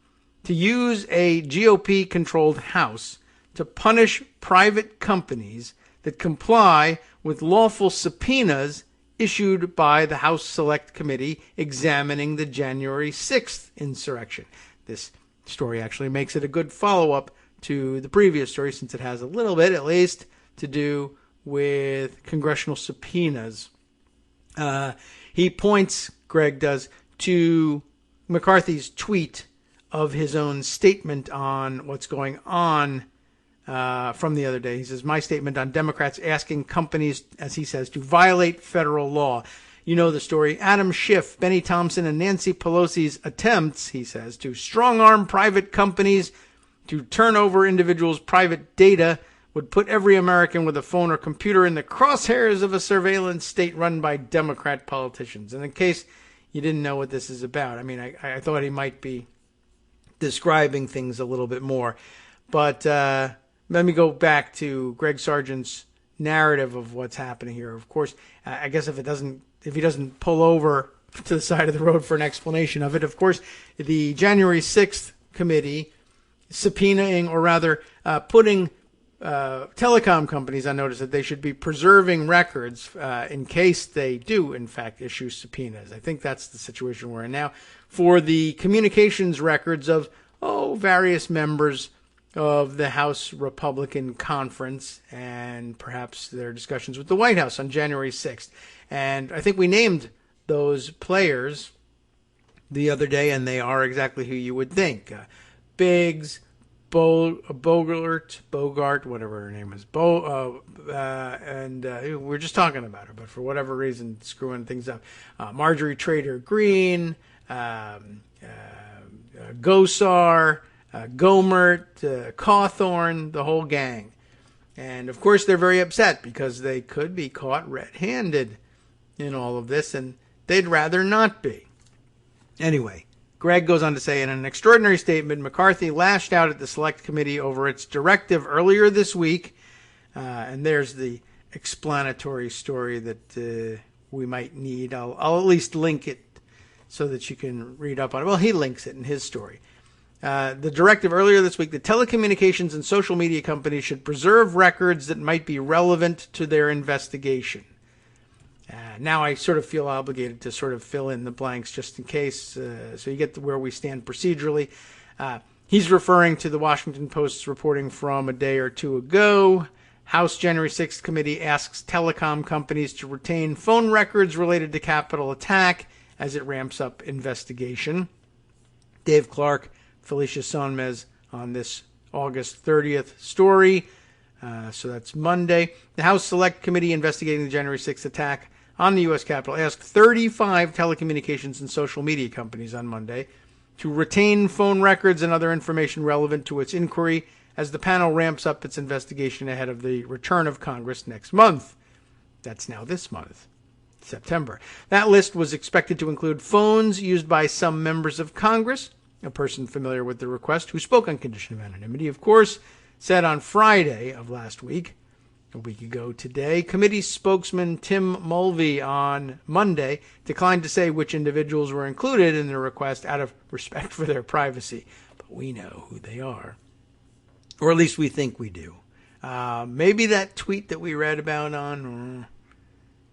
[SPEAKER 2] to use a GOP-controlled House to punish private companies that comply with lawful subpoenas issued by the House Select Committee examining the January 6th insurrection. This story actually makes it a good follow-up to the previous story, since it has a little bit, at least, to do with congressional subpoenas. He points, Greg does, to McCarthy's tweet of his own statement on what's going on from the other day. He says, my statement on Democrats asking companies, as he says, to violate federal law. You know the story. Adam Schiff, Benny Thompson, and Nancy Pelosi's attempts, he says, to strong-arm private companies to turn over individuals' private data would put every American with a phone or computer in the crosshairs of a surveillance state run by Democrat politicians. And in case you didn't know what this is about, I mean, I thought he might be describing things a little bit more. But let me go back to Greg Sargent's narrative of what's happening here. Of course, I guess if he doesn't pull over to the side of the road for an explanation of it, of course, the January 6th committee subpoenaing, or rather putting telecom companies on notice that they should be preserving records in case they do, in fact, issue subpoenas. I think that's the situation we're in now for the communications records of, various members of the House Republican Conference and perhaps their discussions with the White House on January 6th. And I think we named those players the other day, and they are exactly who you would think. Biggs, Bogart, whatever her name is, and we're just talking about her, but for whatever reason, screwing things up. Marjorie Trader Green, Gosar, Gomert, Cawthorn, the whole gang. And of course, they're very upset because they could be caught red-handed in all of this, and they'd rather not be. Anyway, Greg goes on to say, in an extraordinary statement, McCarthy lashed out at the Select Committee over its directive earlier this week. And there's the explanatory story that we might need. I'll at least link it so that you can read up on it. Well, he links it in his story. The directive earlier this week, the telecommunications and social media companies should preserve records that might be relevant to their investigation. Now I sort of feel obligated to sort of fill in the blanks just in case, so you get to where we stand procedurally. He's referring to the Washington Post's reporting from a day or two ago. House January 6th committee asks telecom companies to retain phone records related to Capitol attack as it ramps up investigation. Dave Clark, Felicia Sonmez on this August 30th story. So that's Monday. The House Select Committee investigating the January 6th attack on the U.S. Capitol asked 35 telecommunications and social media companies on Monday to retain phone records and other information relevant to its inquiry as the panel ramps up its investigation ahead of the return of Congress next month. That's now this month, September. That list was expected to include phones used by some members of Congress. A person familiar with the request, who spoke on condition of anonymity, of course, said on Friday of last week, a week ago today, committee spokesman Tim Mulvey on Monday declined to say which individuals were included in the request out of respect for their privacy. But we know who they are. Or at least we think we do. Maybe that tweet that we read about on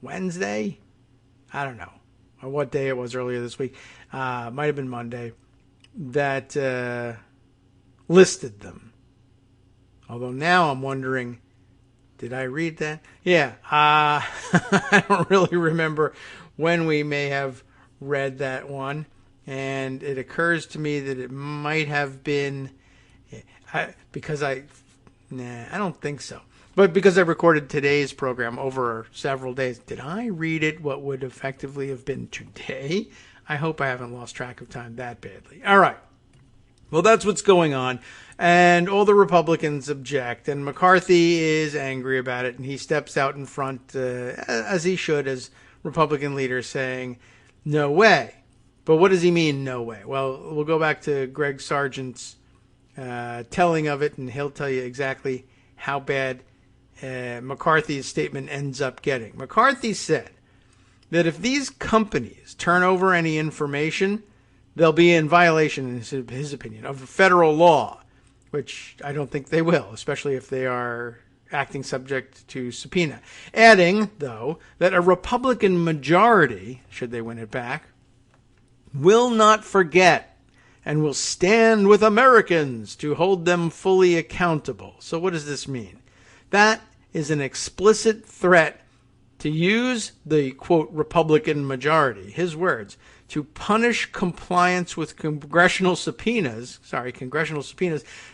[SPEAKER 2] Wednesday? I don't know. Or what day it was earlier this week. Might have been Monday. That listed them. Although now I'm wondering, did I read that? Yeah, I don't really remember when we may have read that one. And it occurs to me that it might have been, I don't think so. But because I recorded today's program over several days, did I read it what would effectively have been today? I hope I haven't lost track of time that badly. All right. Well, that's what's going on. And all the Republicans object. And McCarthy is angry about it. And he steps out in front, as he should, as Republican leader, saying, no way. But what does he mean, no way? Well, we'll go back to Greg Sargent's telling of it, and he'll tell you exactly how bad McCarthy's statement ends up getting. McCarthy said that if these companies turn over any information, they'll be in violation, in his opinion, of federal law, which I don't think they will, especially if they are acting subject to subpoena. Adding, though, that a Republican majority, should they win it back, will not forget and will stand with Americans to hold them fully accountable. So what does this mean? That is an explicit threat to use the, quote, Republican majority, his words, to punish compliance with congressional subpoenas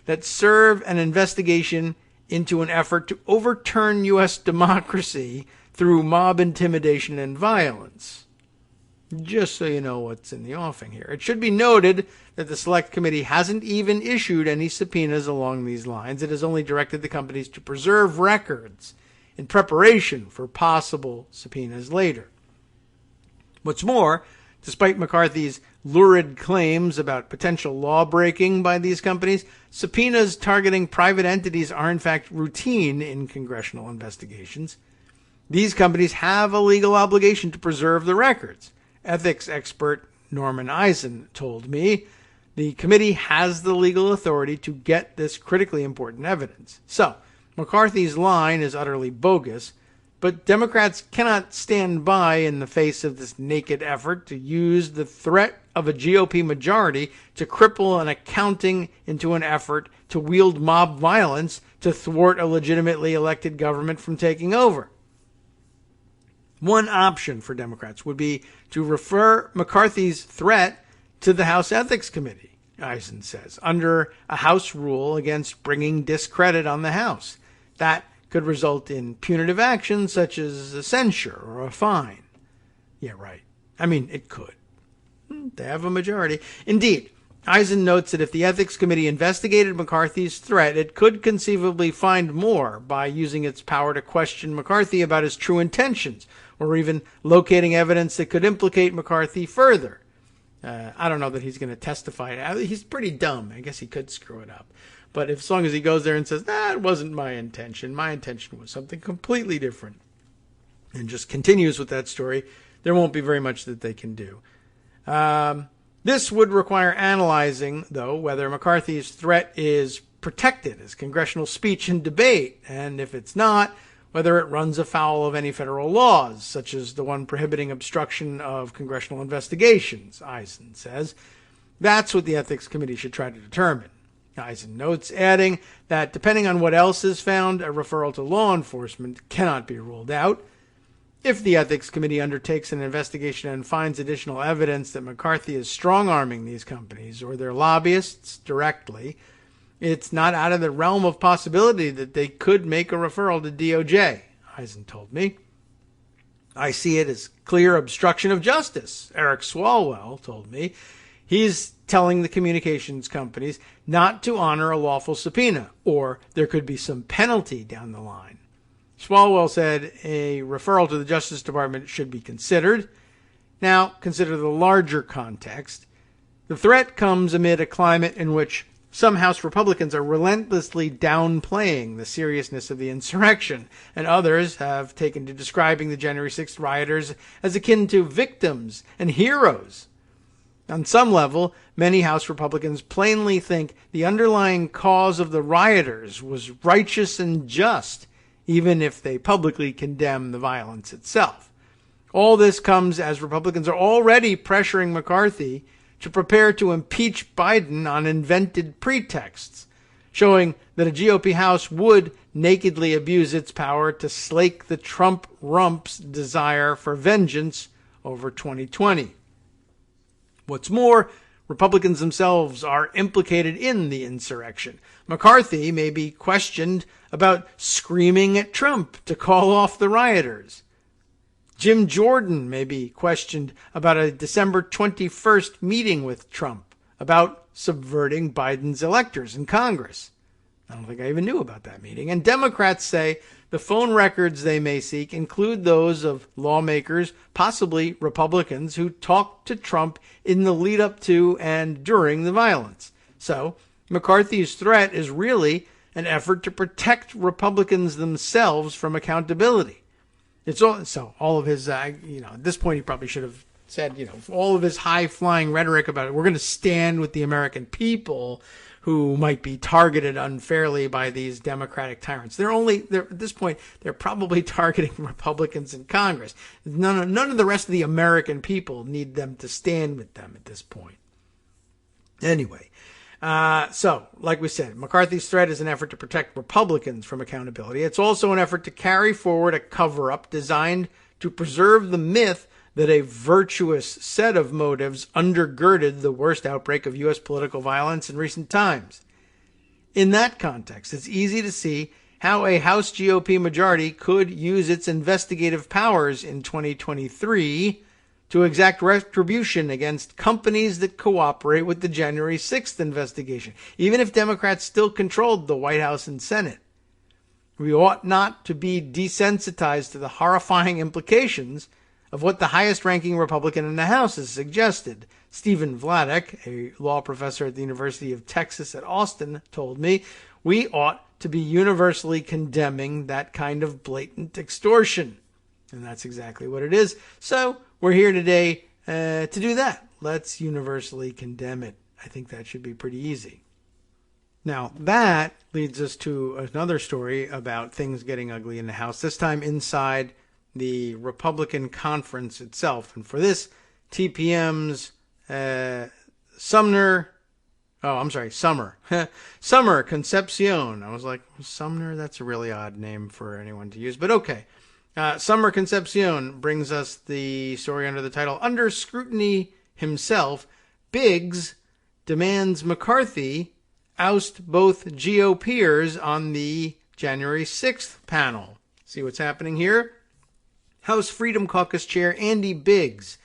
[SPEAKER 2] that serve an investigation into an effort to overturn U.S. democracy through mob intimidation and violence. Just so you know what's in the offing here. It should be noted that the Select Committee hasn't even issued any subpoenas along these lines. It has only directed the companies to preserve records in preparation for possible subpoenas later. What's more, despite McCarthy's lurid claims about potential law breaking by these companies, subpoenas targeting private entities are in fact routine in congressional investigations. These companies have a legal obligation to preserve the records. Ethics expert Norman Eisen told me the committee has the legal authority to get this critically important evidence. So, McCarthy's line is utterly bogus, but Democrats cannot stand by in the face of this naked effort to use the threat of a GOP majority to cripple an accounting into an effort to wield mob violence to thwart a legitimately elected government from taking over. One option for Democrats would be to refer McCarthy's threat to the House Ethics Committee, Eisen says, under a House rule against bringing discredit on the House. That could result in punitive action such as a censure or a fine. Yeah, right. I mean, it could. They have a majority. Indeed, Eisen notes that if the Ethics Committee investigated McCarthy's threat, it could conceivably find more by using its power to question McCarthy about his true intentions, or even locating evidence that could implicate McCarthy further. I don't know that he's going to testify. He's pretty dumb. I guess he could screw it up. But as long as he goes there and says, that wasn't my intention was something completely different, and just continues with that story, there won't be very much that they can do. This would require analyzing, though, whether McCarthy's threat is protected as congressional speech and debate, and if it's not, whether it runs afoul of any federal laws, such as the one prohibiting obstruction of congressional investigations, Eisen says. That's what the Ethics Committee should try to determine. Eisen notes, adding that depending on what else is found, a referral to law enforcement cannot be ruled out. If the Ethics Committee undertakes an investigation and finds additional evidence that McCarthy is strong-arming these companies or their lobbyists directly, it's not out of the realm of possibility that they could make a referral to DOJ, Eisen told me. I see it as clear obstruction of justice, Eric Swalwell told me. He's telling the communications companies not to honor a lawful subpoena, or there could be some penalty down the line. Swalwell said a referral to the Justice Department should be considered. Now, consider the larger context. The threat comes amid a climate in which some House Republicans are relentlessly downplaying the seriousness of the insurrection, and others have taken to describing the January 6th rioters as akin to victims and heroes. On some level, many House Republicans plainly think the underlying cause of the rioters was righteous and just, even if they publicly condemn the violence itself. All this comes as Republicans are already pressuring McCarthy to prepare to impeach Biden on invented pretexts, showing that a GOP House would nakedly abuse its power to slake the Trump rump's desire for vengeance over 2020. What's more, Republicans themselves are implicated in the insurrection. McCarthy may be questioned about screaming at Trump to call off the rioters. Jim Jordan may be questioned about a December 21st meeting with Trump about subverting Biden's electors in Congress. I don't think I even knew about that meeting. And Democrats say the phone records they may seek include those of lawmakers, possibly Republicans, who talked to Trump in the lead up to and during the violence. So McCarthy's threat is really an effort to protect Republicans themselves from accountability. It's all of his, at this point he probably should have said, all of his high-flying rhetoric about it, we're going to stand with the American people who might be targeted unfairly by these Democratic tyrants. They're at this point, they're probably targeting Republicans in Congress. None of the rest of the American people need them to stand with them at this point. Anyway, so like we said, McCarthy's threat is an effort to protect Republicans from accountability. It's also an effort to carry forward a cover-up designed to preserve the myth that a virtuous set of motives undergirded the worst outbreak of U.S. political violence in recent times. In that context, it's easy to see how a House GOP majority could use its investigative powers in 2023 to exact retribution against companies that cooperate with the January 6th investigation, even if Democrats still controlled the White House and Senate. We ought not to be desensitized to the horrifying implications of what the highest-ranking Republican in the House has suggested. Stephen Vladeck, a law professor at the University of Texas at Austin, told me, we ought to be universally condemning that kind of blatant extortion. And that's exactly what it is. So we're here today to do that. Let's universally condemn it. I think that should be pretty easy. Now, that leads us to another story about things getting ugly in the House, this time inside the Republican conference itself. And for this, TPM's Summer Concepcion. I was like, Sumner? That's a really odd name for anyone to use, but okay. Summer Concepcion brings us the story under the title, Under Scrutiny Himself, Biggs demands McCarthy oust both GOPers on the January 6th panel. See what's happening here? House Freedom Caucus Chair Andy Biggs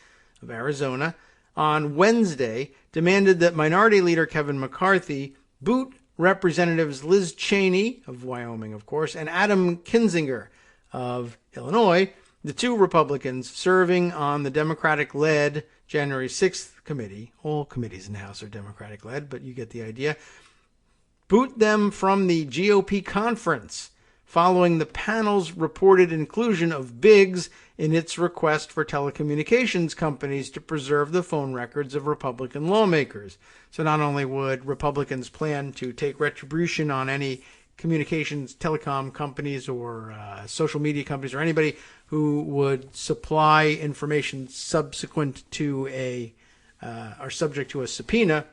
[SPEAKER 2] of Arizona on Wednesday demanded that Minority Leader Kevin McCarthy boot Representatives Liz Cheney of Wyoming, of course, and Adam Kinzinger of Illinois, the two Republicans serving on the Democratic-led January 6th committee. All committees in the House are Democratic-led, but you get the idea. Boot them from the GOP conference following the panel's reported inclusion of Biggs in its request for telecommunications companies to preserve the phone records of Republican lawmakers. So not only would Republicans plan to take retribution on any communications, telecom companies or social media companies or anybody who would supply information subsequent to or subject to a subpoena,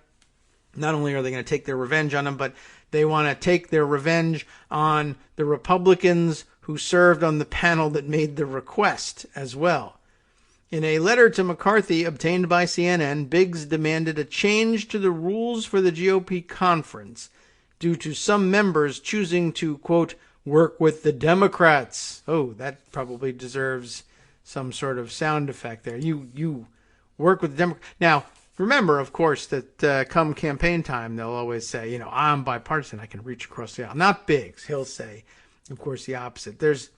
[SPEAKER 2] not only are they going to take their revenge on them, but they want to take their revenge on the Republicans who served on the panel that made the request as well. In a letter to McCarthy obtained by CNN, Biggs demanded a change to the rules for the GOP conference due to some members choosing to, quote, work with the Democrats. Oh, that probably deserves some sort of sound effect there. You work with the Democrats. Now, remember, of course, that come campaign time, they'll always say, I'm bipartisan. I can reach across the aisle. Not Biggs. He'll say, of course, the opposite. There's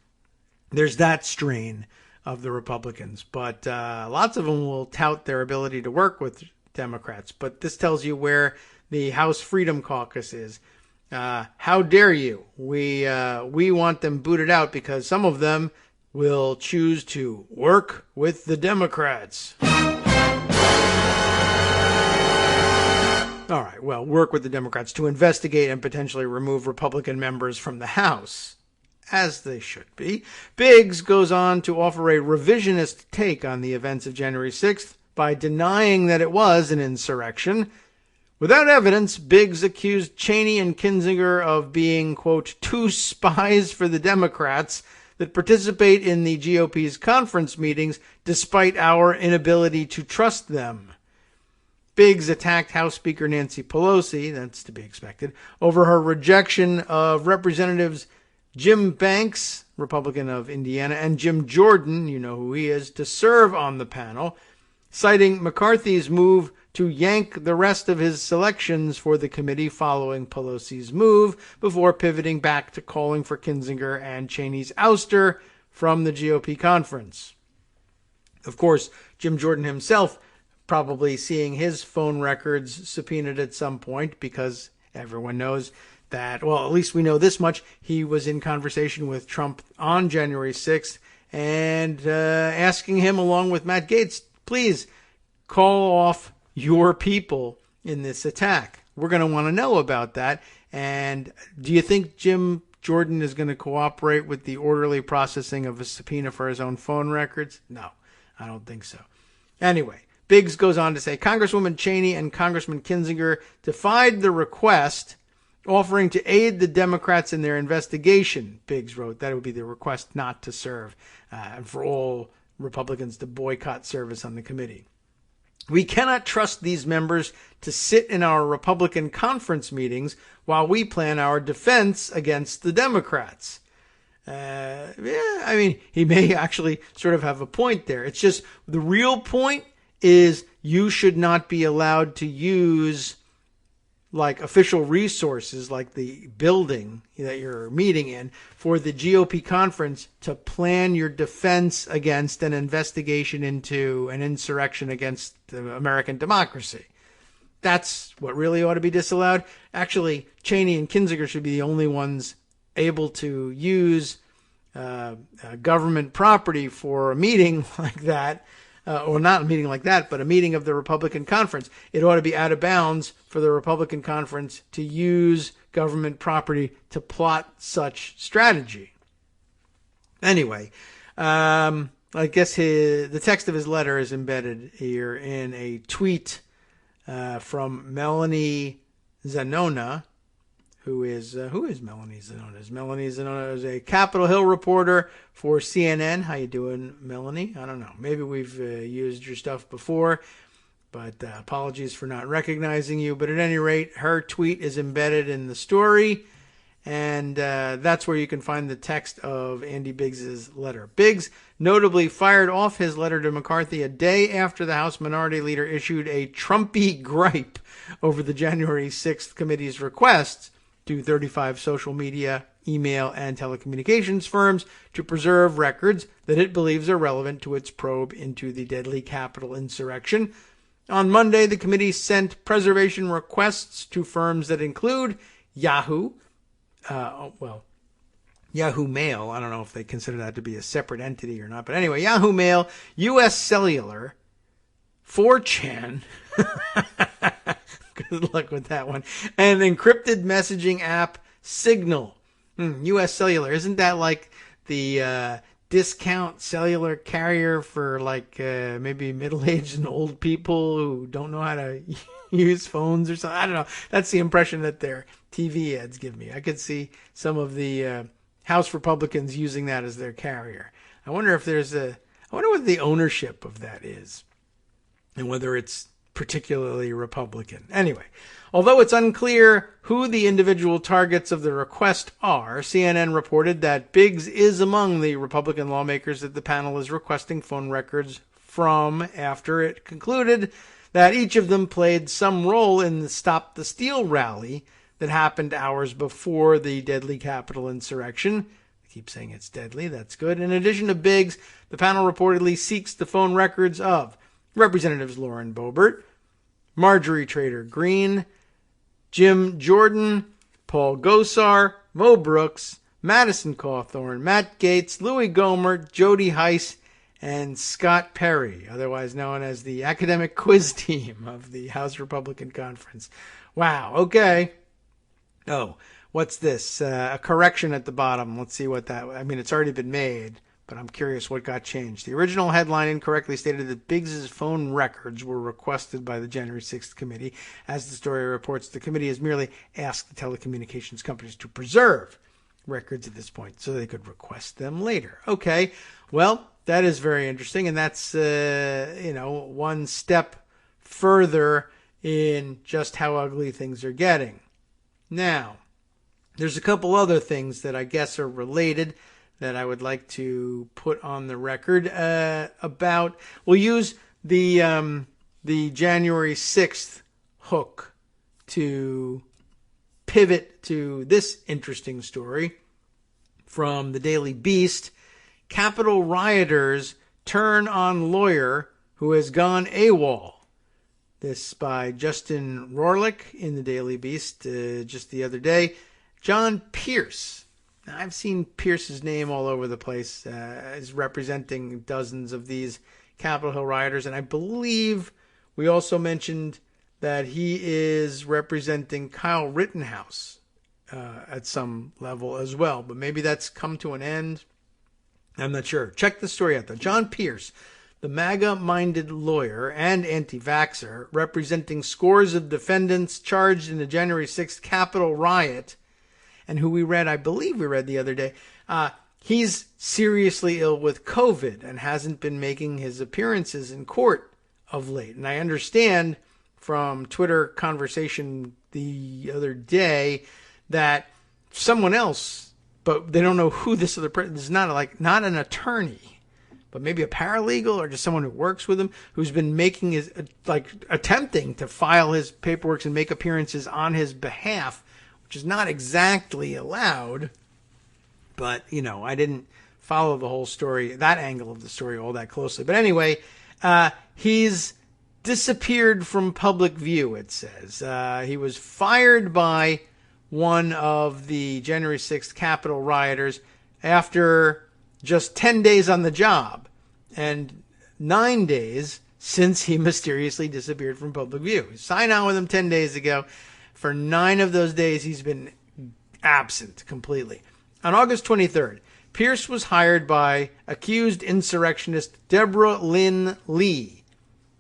[SPEAKER 2] that strain of the Republicans, but lots of them will tout their ability to work with Democrats. But this tells you where the House Freedom Caucus is. How dare you? We want them booted out because some of them will choose to work with the Democrats. All right, well, work with the Democrats to investigate and potentially remove Republican members from the House, as they should be. Biggs goes on to offer a revisionist take on the events of January 6th by denying that it was an insurrection. Without evidence, Biggs accused Cheney and Kinzinger of being, quote, two spies for the Democrats that participate in the GOP's conference meetings despite our inability to trust them. Biggs attacked House Speaker Nancy Pelosi, that's to be expected, over her rejection of Representatives Jim Banks, Republican of Indiana, and Jim Jordan, you know who he is, to serve on the panel, citing McCarthy's move to yank the rest of his selections for the committee following Pelosi's move before pivoting back to calling for Kinzinger and Cheney's ouster from the GOP conference. Of course, Jim Jordan himself probably seeing his phone records subpoenaed at some point because everyone knows that, well, at least we know this much, he was in conversation with Trump on January 6th and asking him, along with Matt Gaetz, please call off your people in this attack. We're going to want to know about that. And do you think Jim Jordan is going to cooperate with the orderly processing of a subpoena for his own phone records? No, I don't think so. Anyway, Biggs goes on to say, Congresswoman Cheney and Congressman Kinzinger defied the request offering to aid the Democrats in their investigation. Biggs wrote that it would be the request not to serve and for all Republicans to boycott service on the committee. We cannot trust these members to sit in our Republican conference meetings while we plan our defense against the Democrats. He may actually sort of have a point there. It's just the real point is you should not be allowed to use like official resources like the building that you're meeting in for the GOP conference to plan your defense against an investigation into an insurrection against American democracy. That's what really ought to be disallowed. Actually, Cheney and Kinzinger should be the only ones able to use government property for a meeting like that. Or not a meeting like that, but a meeting of the Republican conference. It ought to be out of bounds for the Republican conference to use government property to plot such strategy. Anyway, I guess the text of his letter is embedded here in a tweet from Melanie Zanona, who is Melanie Zanona? Melanie Zanona is a Capitol Hill reporter for CNN. How you doing, Melanie? I don't know. Maybe we've used your stuff before, but apologies for not recognizing you. But at any rate, her tweet is embedded in the story, and that's where you can find the text of Andy Biggs's letter. Biggs notably fired off his letter to McCarthy a day after the House Minority Leader issued a Trumpy gripe over the January 6th committee's requests to 35 social media, email, and telecommunications firms to preserve records that it believes are relevant to its probe into the deadly Capitol insurrection. On Monday, the committee sent preservation requests to firms that include Yahoo Mail. I don't know if they consider that to be a separate entity or not. But anyway, Yahoo Mail, U.S. Cellular, 4chan, good luck with that one, and encrypted messaging app Signal. U.S. Cellular, isn't that like the discount cellular carrier for like maybe middle-aged and old people who don't know how to use phones or something? I don't know. That's the impression that their TV ads give me. I could see some of the House Republicans using that as their carrier. I wonder what the ownership of that is and whether it's particularly Republican. Anyway, although it's unclear who the individual targets of the request are, CNN reported that Biggs is among the Republican lawmakers that the panel is requesting phone records from after it concluded that each of them played some role in the Stop the Steal rally that happened hours before the deadly Capitol insurrection. I keep saying it's deadly. That's good. In addition to Biggs, the panel reportedly seeks the phone records of Representatives Lauren Boebert, Marjorie Taylor Greene, Jim Jordan, Paul Gosar, Mo Brooks, Madison Cawthorn, Matt Gaetz, Louis Gohmert, Jody Heiss, and Scott Perry, otherwise known as the academic quiz team of the House Republican Conference. Wow, okay. Oh, what's this? A correction at the bottom. Let's see what that... it's already been made, but I'm curious what got changed. The original headline incorrectly stated that Biggs's phone records were requested by the January 6th committee. As the story reports, the committee has merely asked the telecommunications companies to preserve records at this point so they could request them later. Okay, well, that is very interesting, and that's, one step further in just how ugly things are getting. Now, there's a couple other things that I guess are related that I would like to put on the record about. We'll use the January 6th hook to pivot to this interesting story from the Daily Beast. Capitol rioters turn on lawyer who has gone AWOL. This by Justin Rohrlich in the Daily Beast just the other day. John Pierce. Now, I've seen Pierce's name all over the place as representing dozens of these Capitol Hill rioters. And I believe we also mentioned that he is representing Kyle Rittenhouse at some level as well. But maybe that's come to an end. I'm not sure. Check the story out, though. John Pierce, the MAGA-minded lawyer and anti-vaxxer, representing scores of defendants charged in the January 6th Capitol riot, and who I believe we read the other day, he's seriously ill with COVID and hasn't been making his appearances in court of late. And I understand from Twitter conversation the other day that someone else, but they don't know who this other person is, not an attorney, but maybe a paralegal or just someone who works with him, who's been making attempting to file his paperwork and make appearances on his behalf, which is not exactly allowed. But, I didn't follow the whole story, that angle of the story all that closely. But anyway, he's disappeared from public view, it says. He was fired by one of the January 6th Capitol rioters after just 10 days on the job and 9 days since he mysteriously disappeared from public view. He signed on with him 10 days ago. For 9 of those days, he's been absent completely. On August 23rd, Pierce was hired by accused insurrectionist Deborah Lynn Lee.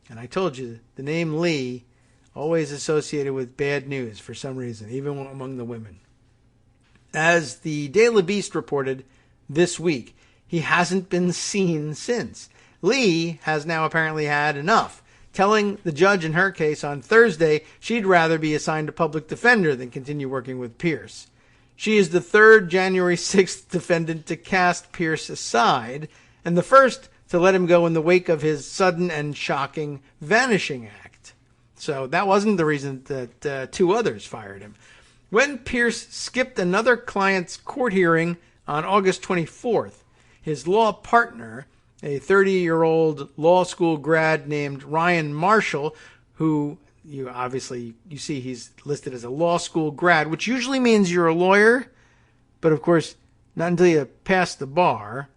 [SPEAKER 2] And I told you, the name Lee always associated with bad news for some reason, even among the women. As the Daily Beast reported this week, he hasn't been seen since. Lee has now apparently had enough, telling the judge in her case on Thursday she'd rather be assigned a public defender than continue working with Pierce. She is the third January 6th defendant to cast Pierce aside, and the first to let him go in the wake of his sudden and shocking vanishing act. So that wasn't the reason that 2 others fired him. When Pierce skipped another client's court hearing on August 24th, his law partner, a 30-year-old law school grad named Ryan Marshall, who you see he's listed as a law school grad, which usually means you're a lawyer, but of course not until you pass the bar.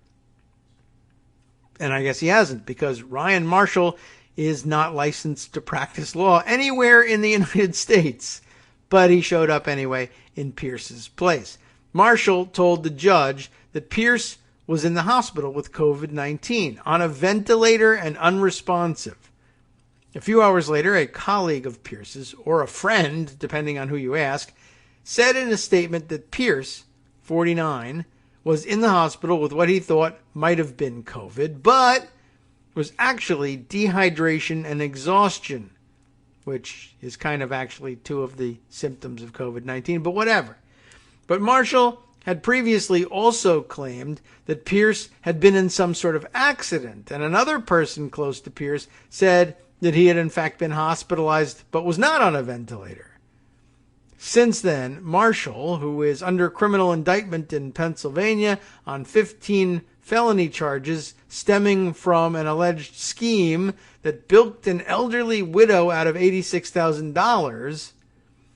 [SPEAKER 2] And I guess he hasn't, because Ryan Marshall is not licensed to practice law anywhere in the United States, but he showed up anyway in Pierce's place. Marshall told the judge that Pierce was in the hospital with COVID-19, on a ventilator and unresponsive. A few hours later, a colleague of Pierce's, or a friend, depending on who you ask, said in a statement that Pierce, 49, was in the hospital with what he thought might have been COVID, but was actually dehydration and exhaustion, which is kind of actually 2 of the symptoms of COVID-19, but whatever. But Marshall had previously also claimed that Pierce had been in some sort of accident, and another person close to Pierce said that he had in fact been hospitalized but was not on a ventilator. Since then, Marshall, who is under criminal indictment in Pennsylvania on 15 felony charges stemming from an alleged scheme that bilked an elderly widow out of $86,000,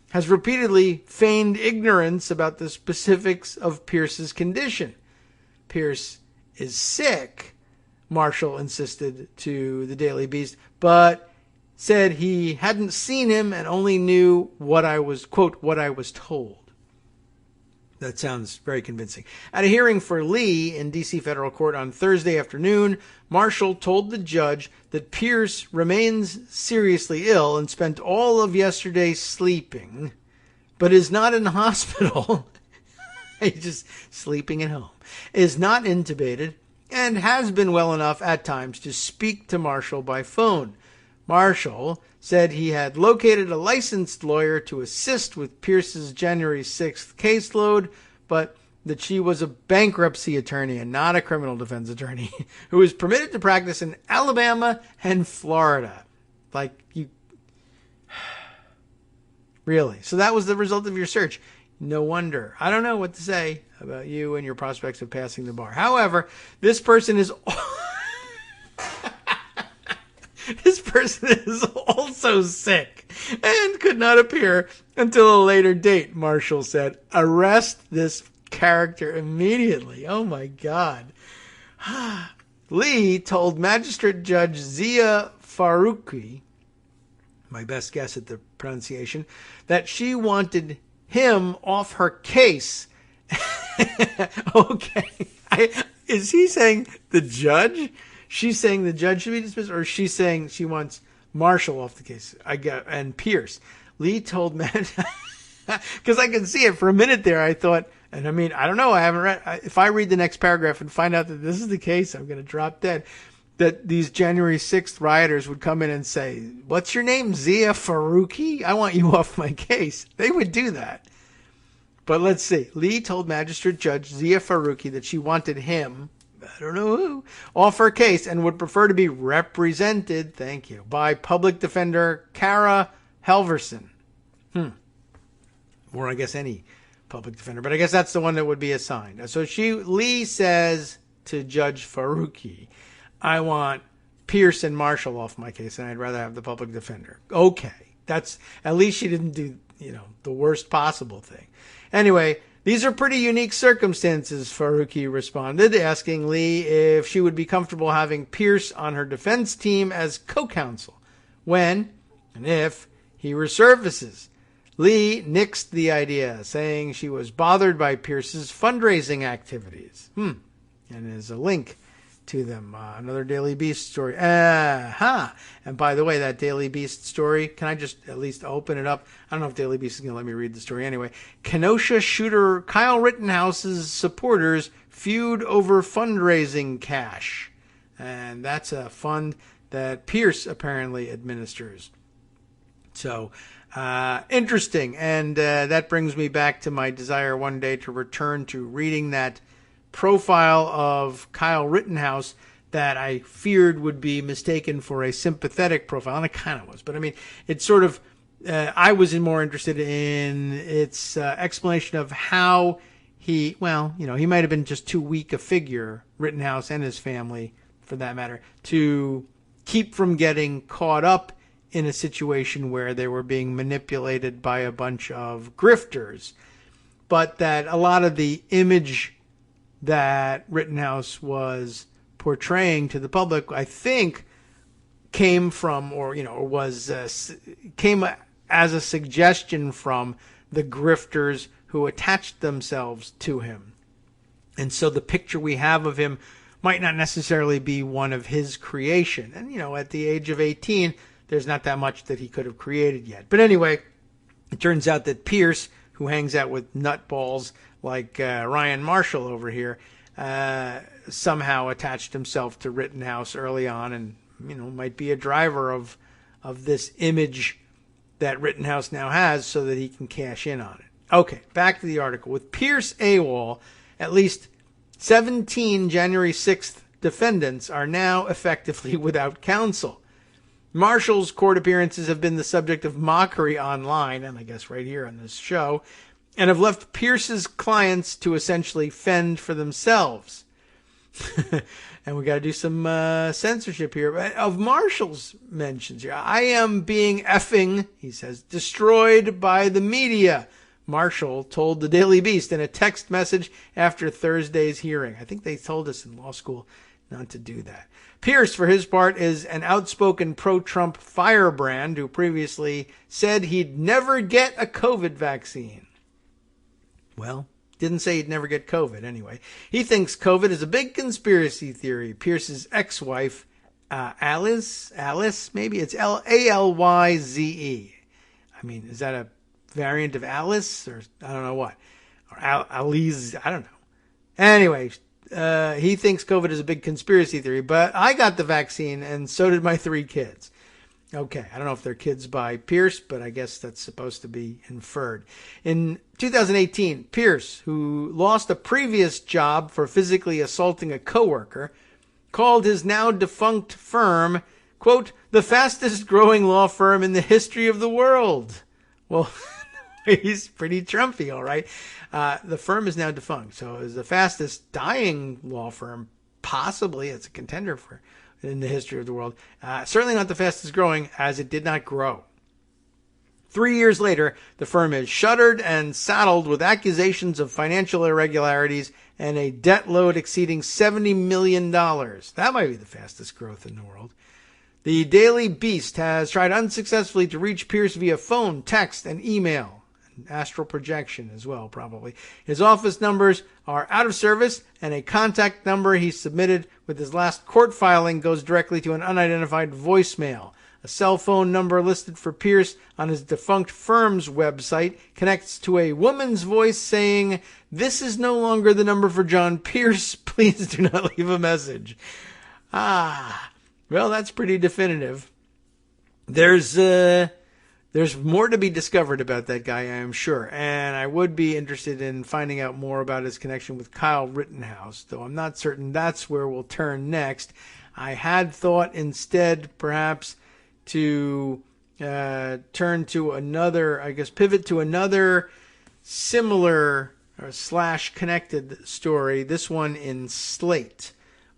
[SPEAKER 2] has repeatedly feigned ignorance about the specifics of Pierce's condition. Pierce is sick, Marshall insisted to the Daily Beast, but said he hadn't seen him and only knew what I was, quote, what I was told. That sounds very convincing. At a hearing for Lee in D.C. federal court on Thursday afternoon, Marshall told the judge that Pierce remains seriously ill and spent all of yesterday sleeping, but is not in the hospital. He's just sleeping at home. Is not intubated and has been well enough at times to speak to Marshall by phone. Marshall said he had located a licensed lawyer to assist with Pierce's January 6th caseload, but that she was a bankruptcy attorney and not a criminal defense attorney who was permitted to practice in Alabama and Florida. Like, you... Really? So that was the result of your search. No wonder. I don't know what to say about you and your prospects of passing the bar. However, this person is... This person is also sick and could not appear until a later date, Marshall said. Arrest this character immediately. Oh, my God. Lee told Magistrate Judge Zia Faruqi, my best guess at the pronunciation, that she wanted him off her case. Okay. Is he saying the judge? She's saying the judge should be dismissed, or she's saying she wants Marshall off the case? And Pierce. Lee told because I can see it for a minute there. I thought, and I mean, I don't know. I haven't read. If I read the next paragraph and find out that this is the case, I'm going to drop dead. That these January 6th rioters would come in and say, "What's your name, Zia Faruqi? I want you off my case." They would do that. But let's see. Lee told Magistrate Judge Zia Faruqi that she wanted him, I don't know who, off her case and would prefer to be represented, thank you, by public defender Kara Helverson. Or I guess any public defender, but I guess that's the one that would be assigned. So Lee says to Judge Faruqi, I want Pierce and Marshall off my case, and I'd rather have the public defender. Okay. That's, at least she didn't do, the worst possible thing. Anyway, these are pretty unique circumstances, Faruqi responded, asking Lee if she would be comfortable having Pierce on her defense team as co-counsel when and if he resurfaces. Lee nixed the idea, saying she was bothered by Pierce's fundraising activities. And there's a link to them. Another Daily Beast story. And by the way, that Daily Beast story, can I just at least open it up? I don't know if Daily Beast is going to let me read the story anyway. Kenosha shooter Kyle Rittenhouse's supporters feud over fundraising cash. And that's a fund that Pierce apparently administers. So, interesting. And that brings me back to my desire one day to return to reading that profile of Kyle Rittenhouse that I feared would be mistaken for a sympathetic profile, and it kind of was. But I mean, it's sort of, I was more interested in its explanation of how he might have been just too weak a figure, Rittenhouse and his family, for that matter, to keep from getting caught up in a situation where they were being manipulated by a bunch of grifters. But that a lot of the image that Rittenhouse was portraying to the public, I think, came from, came as a suggestion from the grifters who attached themselves to him. And so the picture we have of him might not necessarily be one of his creation. And, at the age of 18, there's not that much that he could have created yet. But anyway, it turns out that Pierce, who hangs out with nutballs like Ryan Marshall over here, somehow attached himself to Rittenhouse early on and, might be a driver of this image that Rittenhouse now has so that he can cash in on it. Okay, back to the article. With Pierce AWOL, at least 17 January 6th defendants are now effectively without counsel. Marshall's court appearances have been the subject of mockery online, and I guess right here on this show, and have left Pierce's clients to essentially fend for themselves. And we got to do some censorship here of Marshall's mentions here. I am being effing, he says, destroyed by the media, Marshall told the Daily Beast in a text message after Thursday's hearing. I think they told us in law school not to do that. Pierce, for his part, is an outspoken pro-Trump firebrand who previously said he'd never get a COVID vaccine. Well, didn't say he'd never get COVID anyway. He thinks COVID is a big conspiracy theory. Pierce's ex-wife, Alice, maybe it's Alyze. I mean, is that a variant of Alice or I don't know what? Or Alize, I don't know. Anyway, he thinks COVID is a big conspiracy theory, but I got the vaccine and so did my 3 kids. Okay, I don't know if they're kids by Pierce, but I guess that's supposed to be inferred. In 2018, Pierce, who lost a previous job for physically assaulting a coworker, called his now defunct firm, quote, the fastest growing law firm in the history of the world. Well, he's pretty Trumpy, all right. The firm is now defunct, so it is the fastest dying law firm, possibly. It's a contender for in the history of the world. Certainly not the fastest growing, as it did not grow. 3 years later, the firm is shuttered and saddled with accusations of financial irregularities and a debt load exceeding $70 million. That might be the fastest growth in the world. The Daily Beast has tried unsuccessfully to reach Pierce via phone, text, and email. Astral projection as well, probably. His office numbers are out of service, and a contact number he submitted with his last court filing goes directly to an unidentified voicemail. A cell phone number listed for Pierce on his defunct firm's website connects to a woman's voice saying, "This is no longer the number for John Pierce. Please do not leave a message." Well, that's pretty definitive. There's more to be discovered about that guy, I am sure, and I would be interested in finding out more about his connection with Kyle Rittenhouse, though I'm not certain that's where we'll turn next. I had thought instead, perhaps, to turn to another, pivot to another similar or / connected story, this one in Slate,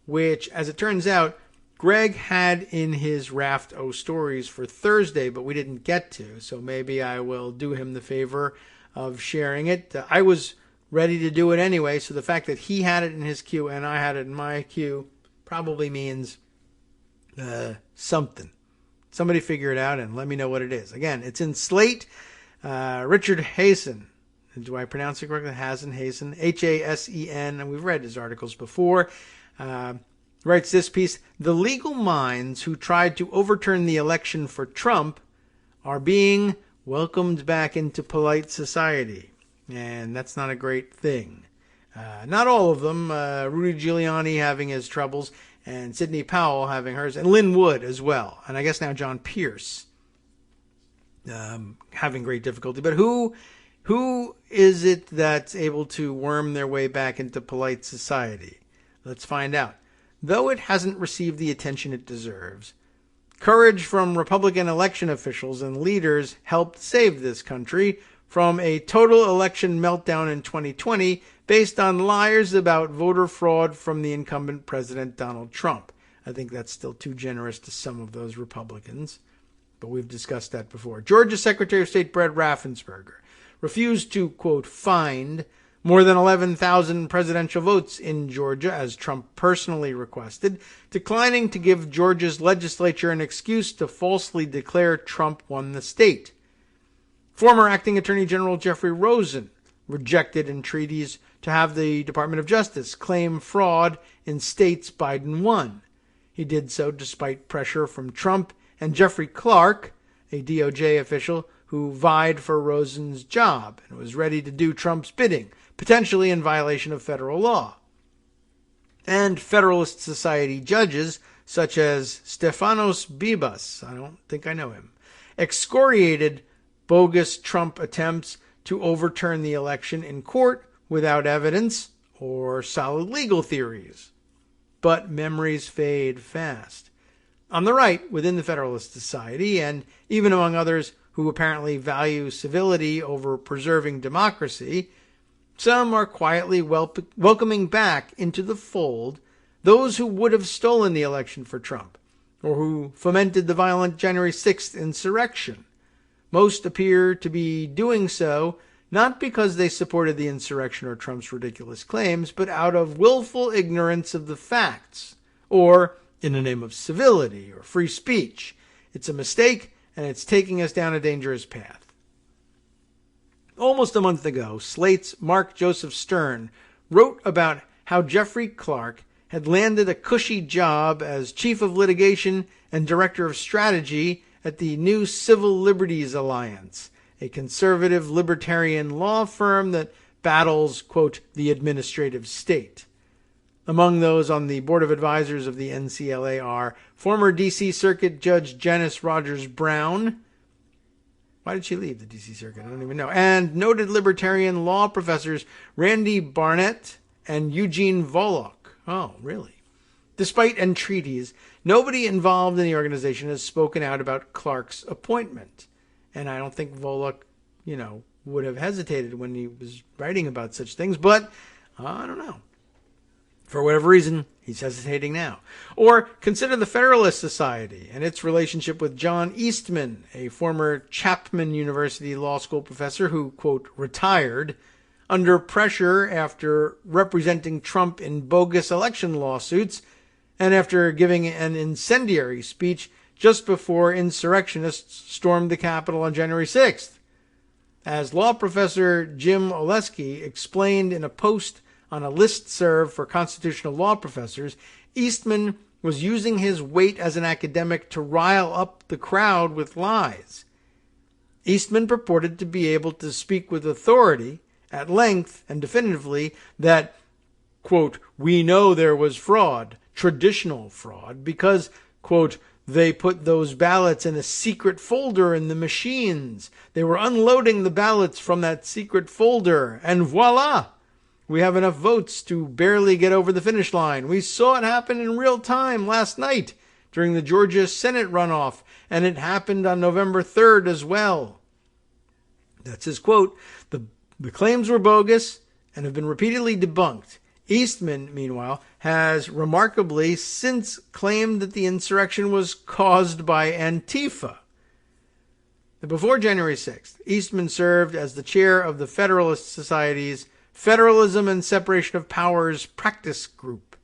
[SPEAKER 2] which, as it turns out, Greg had in his Raft O Stories for Thursday, but we didn't get to, so maybe I will do him the favor of sharing it. I was ready to do it anyway, so the fact that he had it in his queue and I had it in my queue probably means something. Somebody figure it out and let me know what it is. Again, it's in Slate. Richard Hasen. Do I pronounce it correctly? Hasen. Hasen, and we've read his articles before. Writes this piece: the legal minds who tried to overturn the election for Trump are being welcomed back into polite society. And that's not a great thing. Not all of them. Rudy Giuliani having his troubles, and Sidney Powell having hers, and Lynn Wood as well. And I guess now John Pierce having great difficulty. But who is it that's able to worm their way back into polite society? Let's find out. Though it hasn't received the attention it deserves, courage from Republican election officials and leaders helped save this country from a total election meltdown in 2020 based on lies about voter fraud from the incumbent President Donald Trump. I think that's still too generous to some of those Republicans, but we've discussed that before. Georgia Secretary of State Brett Raffensperger refused to, quote, find more than 11,000 presidential votes in Georgia, as Trump personally requested, declining to give Georgia's legislature an excuse to falsely declare Trump won the state. Former Acting Attorney General Jeffrey Rosen rejected entreaties to have the Department of Justice claim fraud in states Biden won. He did so despite pressure from Trump and Jeffrey Clark, a DOJ official who vied for Rosen's job and was ready to do Trump's bidding, potentially in violation of federal law. And Federalist Society judges, such as Stefanos Bibas, I don't think I know him, excoriated bogus Trump attempts to overturn the election in court without evidence or solid legal theories. But memories fade fast. On the right, within the Federalist Society, and even among others who apparently value civility over preserving democracy, some are quietly welcoming back into the fold those who would have stolen the election for Trump, or who fomented the violent January 6th insurrection. Most appear to be doing so not because they supported the insurrection or Trump's ridiculous claims, but out of willful ignorance of the facts, or in the name of civility or free speech. It's a mistake, and it's taking us down a dangerous path. Almost a month ago, Slate's Mark Joseph Stern wrote about how Jeffrey Clark had landed a cushy job as chief of litigation and director of strategy at the New Civil Liberties Alliance, a conservative libertarian law firm that battles, quote, the administrative state. Among those on the board of advisors of the NCLA are former D.C. Circuit Judge Janice Rogers Brown. Why did she leave the D.C. Circuit? I don't even know. And noted libertarian law professors Randy Barnett and Eugene Volokh. Oh, really? Despite entreaties, nobody involved in the organization has spoken out about Clark's appointment. And I don't think Volokh, would have hesitated when he was writing about such things. But I don't know. For whatever reason, he's hesitating now. Or consider the Federalist Society and its relationship with John Eastman, a former Chapman University Law School professor who, quote, retired under pressure after representing Trump in bogus election lawsuits and after giving an incendiary speech just before insurrectionists stormed the Capitol on January 6th. As law professor Jim Oleski explained in a post on a listserv for constitutional law professors, Eastman was using his weight as an academic to rile up the crowd with lies. Eastman purported to be able to speak with authority, at length and definitively, that, quote, we know there was fraud, traditional fraud, because, quote, they put those ballots in a secret folder in the machines. They were unloading the ballots from that secret folder, and voila! We have enough votes to barely get over the finish line. We saw it happen in real time last night during the Georgia Senate runoff, and it happened on November 3rd as well. That's his quote. The claims were bogus and have been repeatedly debunked. Eastman, meanwhile, has remarkably since claimed that the insurrection was caused by Antifa. Before January 6th, Eastman served as the chair of the Federalist Society's Federalism and Separation of Powers Practice Group.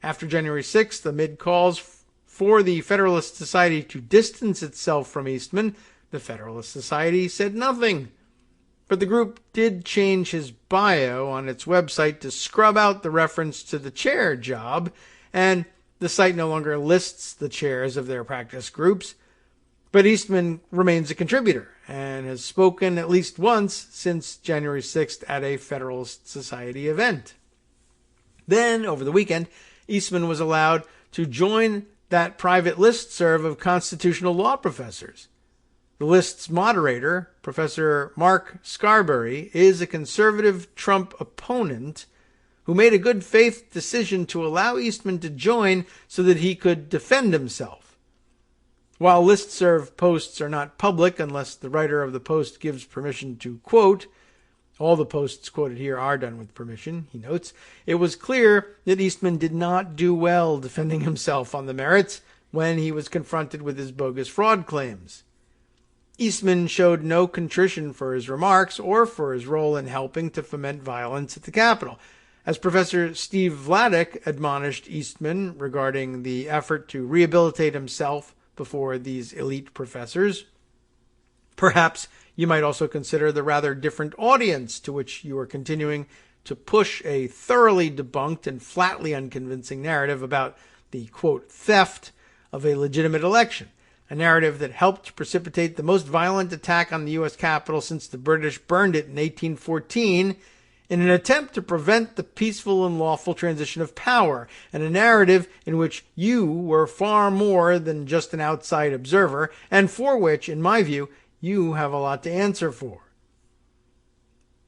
[SPEAKER 2] After January 6th, amid calls for the Federalist Society to distance itself from Eastman, the Federalist Society said nothing. But the group did change his bio on its website to scrub out the reference to the chair job, and the site no longer lists the chairs of their practice groups. But Eastman remains a contributor and has spoken at least once since January 6th at a Federalist Society event. Then, over the weekend, Eastman was allowed to join that private listserv of constitutional law professors. The list's moderator, Professor Mark Scarberry, is a conservative Trump opponent who made a good faith decision to allow Eastman to join so that he could defend himself. While listserv posts are not public unless the writer of the post gives permission to quote, all the posts quoted here are done with permission, he notes, it was clear that Eastman did not do well defending himself on the merits when he was confronted with his bogus fraud claims. Eastman showed no contrition for his remarks or for his role in helping to foment violence at the Capitol. As Professor Steve Vladeck admonished Eastman regarding the effort to rehabilitate himself before these elite professors, perhaps you might also consider the rather different audience to which you are continuing to push a thoroughly debunked and flatly unconvincing narrative about the, quote, theft of a legitimate election. A narrative that helped precipitate the most violent attack on the U.S. Capitol since the British burned it in 1814 in an attempt to prevent the peaceful and lawful transition of power, and a narrative in which you were far more than just an outside observer, and for which, in my view, you have a lot to answer for.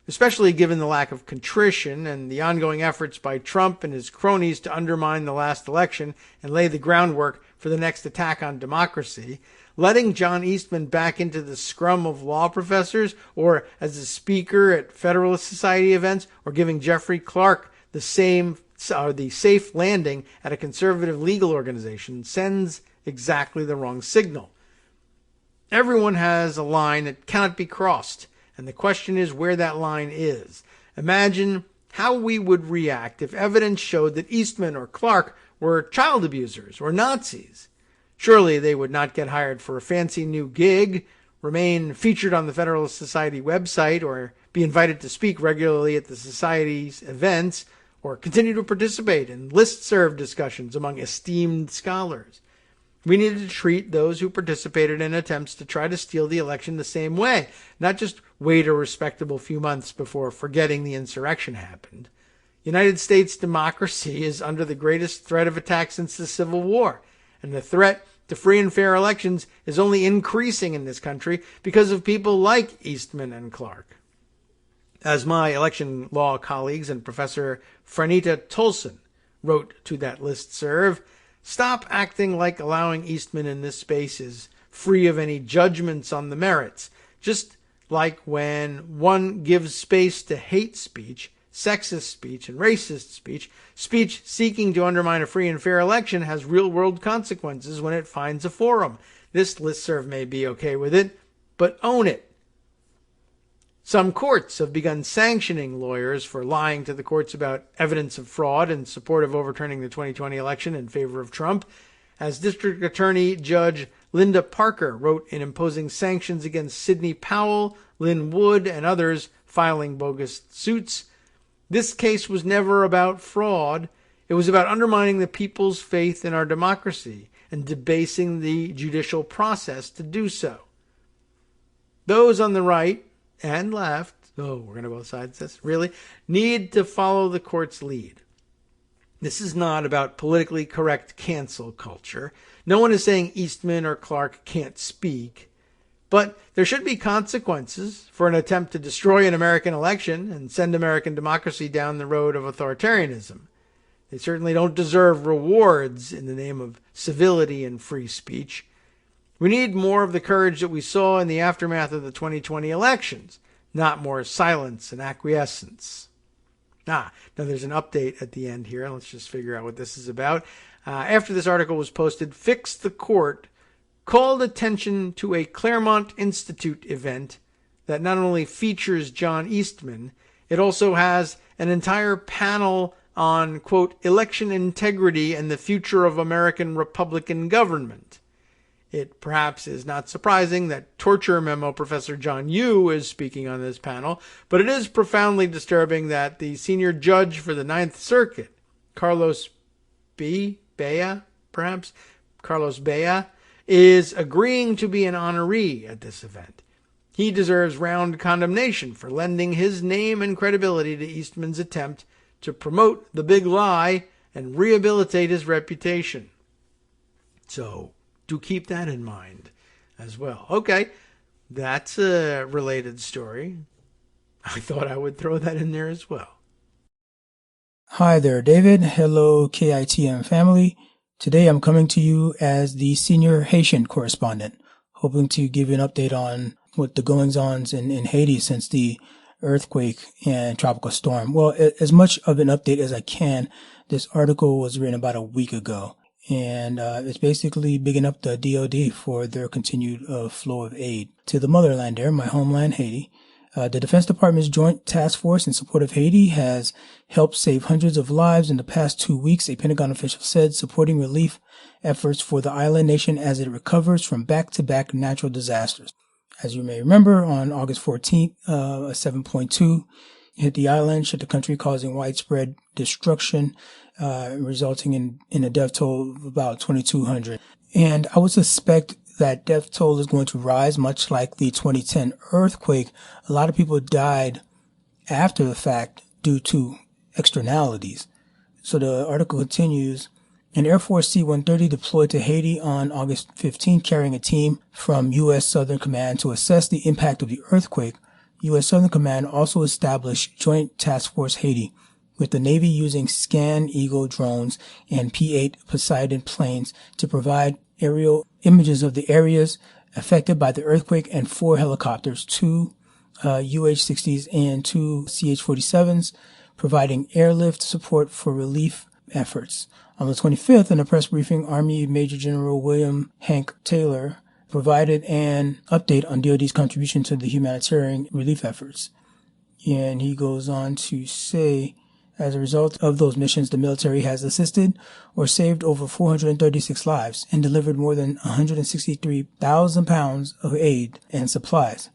[SPEAKER 2] Especially given the lack of contrition and the ongoing efforts by Trump and his cronies to undermine the last election and lay the groundwork for the next attack on democracy, letting John Eastman back into the scrum of law professors or as a speaker at Federalist Society events or giving Jeffrey Clark the safe landing at a conservative legal organization sends exactly the wrong signal. Everyone has a line that cannot be crossed, and the question is where that line is. Imagine how we would react if evidence showed that Eastman or Clark were child abusers or Nazis. Surely they would not get hired for a fancy new gig, remain featured on the Federalist Society website, or be invited to speak regularly at the Society's events, or continue to participate in listserv discussions among esteemed scholars. We needed to treat those who participated in attempts to try to steal the election the same way, not just wait a respectable few months before forgetting the insurrection happened. United States democracy is under the greatest threat of attack since the Civil War, and the threat to free and fair elections is only increasing in this country because of people like Eastman and Clark. As my election law colleagues and Professor Franita Tolson wrote to that listserv, stop acting like allowing Eastman in this space is free of any judgments on the merits, just like when one gives space to hate speech, sexist speech, and racist speech, speech seeking to undermine a free and fair election has real-world consequences when it finds a forum. This listserv may be okay with it, but own it. Some courts have begun sanctioning lawyers for lying to the courts about evidence of fraud in support of overturning the 2020 election in favor of Trump, as District Attorney Judge Linda Parker wrote in imposing sanctions against Sidney Powell, Lynn Wood, and others filing bogus suits. This case was never about fraud. It was about undermining the people's faith in our democracy and debasing the judicial process to do so. Those on the right and left, we're going to both sides this, really, need to follow the court's lead. This is not about politically correct cancel culture. No one is saying Eastman or Clark can't speak. But there should be consequences for an attempt to destroy an American election and send American democracy down the road of authoritarianism. They certainly don't deserve rewards in the name of civility and free speech. We need more of the courage that we saw in the aftermath of the 2020 elections, not more silence and acquiescence. Now there's an update at the end here. Let's just figure out what this is about. After this article was posted, Fix the Court called attention to a Claremont Institute event that not only features John Eastman, it also has an entire panel on, quote, election integrity and the future of American Republican government. It perhaps is not surprising that torture memo Professor John Yoo is speaking on this panel, but it is profoundly disturbing that the senior judge for the Ninth Circuit, Carlos Bea, is agreeing to be an honoree at this event. He deserves round condemnation for lending his name and credibility to Eastman's attempt to promote the big lie and rehabilitate his reputation. So, do keep that in mind as well. Okay, that's a related story. I thought I would throw that in there as well.
[SPEAKER 3] Hi there, David. Hello, KITM family. Today I'm coming to you as the senior Haitian correspondent, hoping to give you an update on what the goings-ons in Haiti since the earthquake and tropical storm. Well, as much of an update as I can. This article was written about a week ago, and it's basically bigging up the DoD for their continued flow of aid to the motherland there, my homeland, Haiti. The Defense Department's Joint Task Force in support of Haiti has helped save hundreds of lives in the past 2 weeks, a Pentagon official said, supporting relief efforts for the island nation as it recovers from back-to-back natural disasters. As you may remember, on August 14th, a 7.2 hit the island, shook the country, causing widespread destruction, resulting in a death toll of about 2,200. And I would suspect that death toll is going to rise, much like the 2010 earthquake. A lot of people died after the fact due to externalities. So the article continues. An Air Force C-130 deployed to Haiti on August 15, carrying a team from U.S. Southern Command to assess the impact of the earthquake. U.S. Southern Command also established Joint Task Force Haiti, with the Navy using Scan Eagle drones and P-8 Poseidon planes to provide aerial images of the areas affected by the earthquake, and 4 helicopters, 2 UH-60s and 2 CH-47s, providing airlift support for relief efforts. On the 25th, in a press briefing, Army Major General William Hank Taylor provided an update on DoD's contribution to the humanitarian relief efforts. And he goes on to say, as a result of those missions, the military has assisted or saved over 436 lives and delivered more than 163,000 pounds of aid and supplies.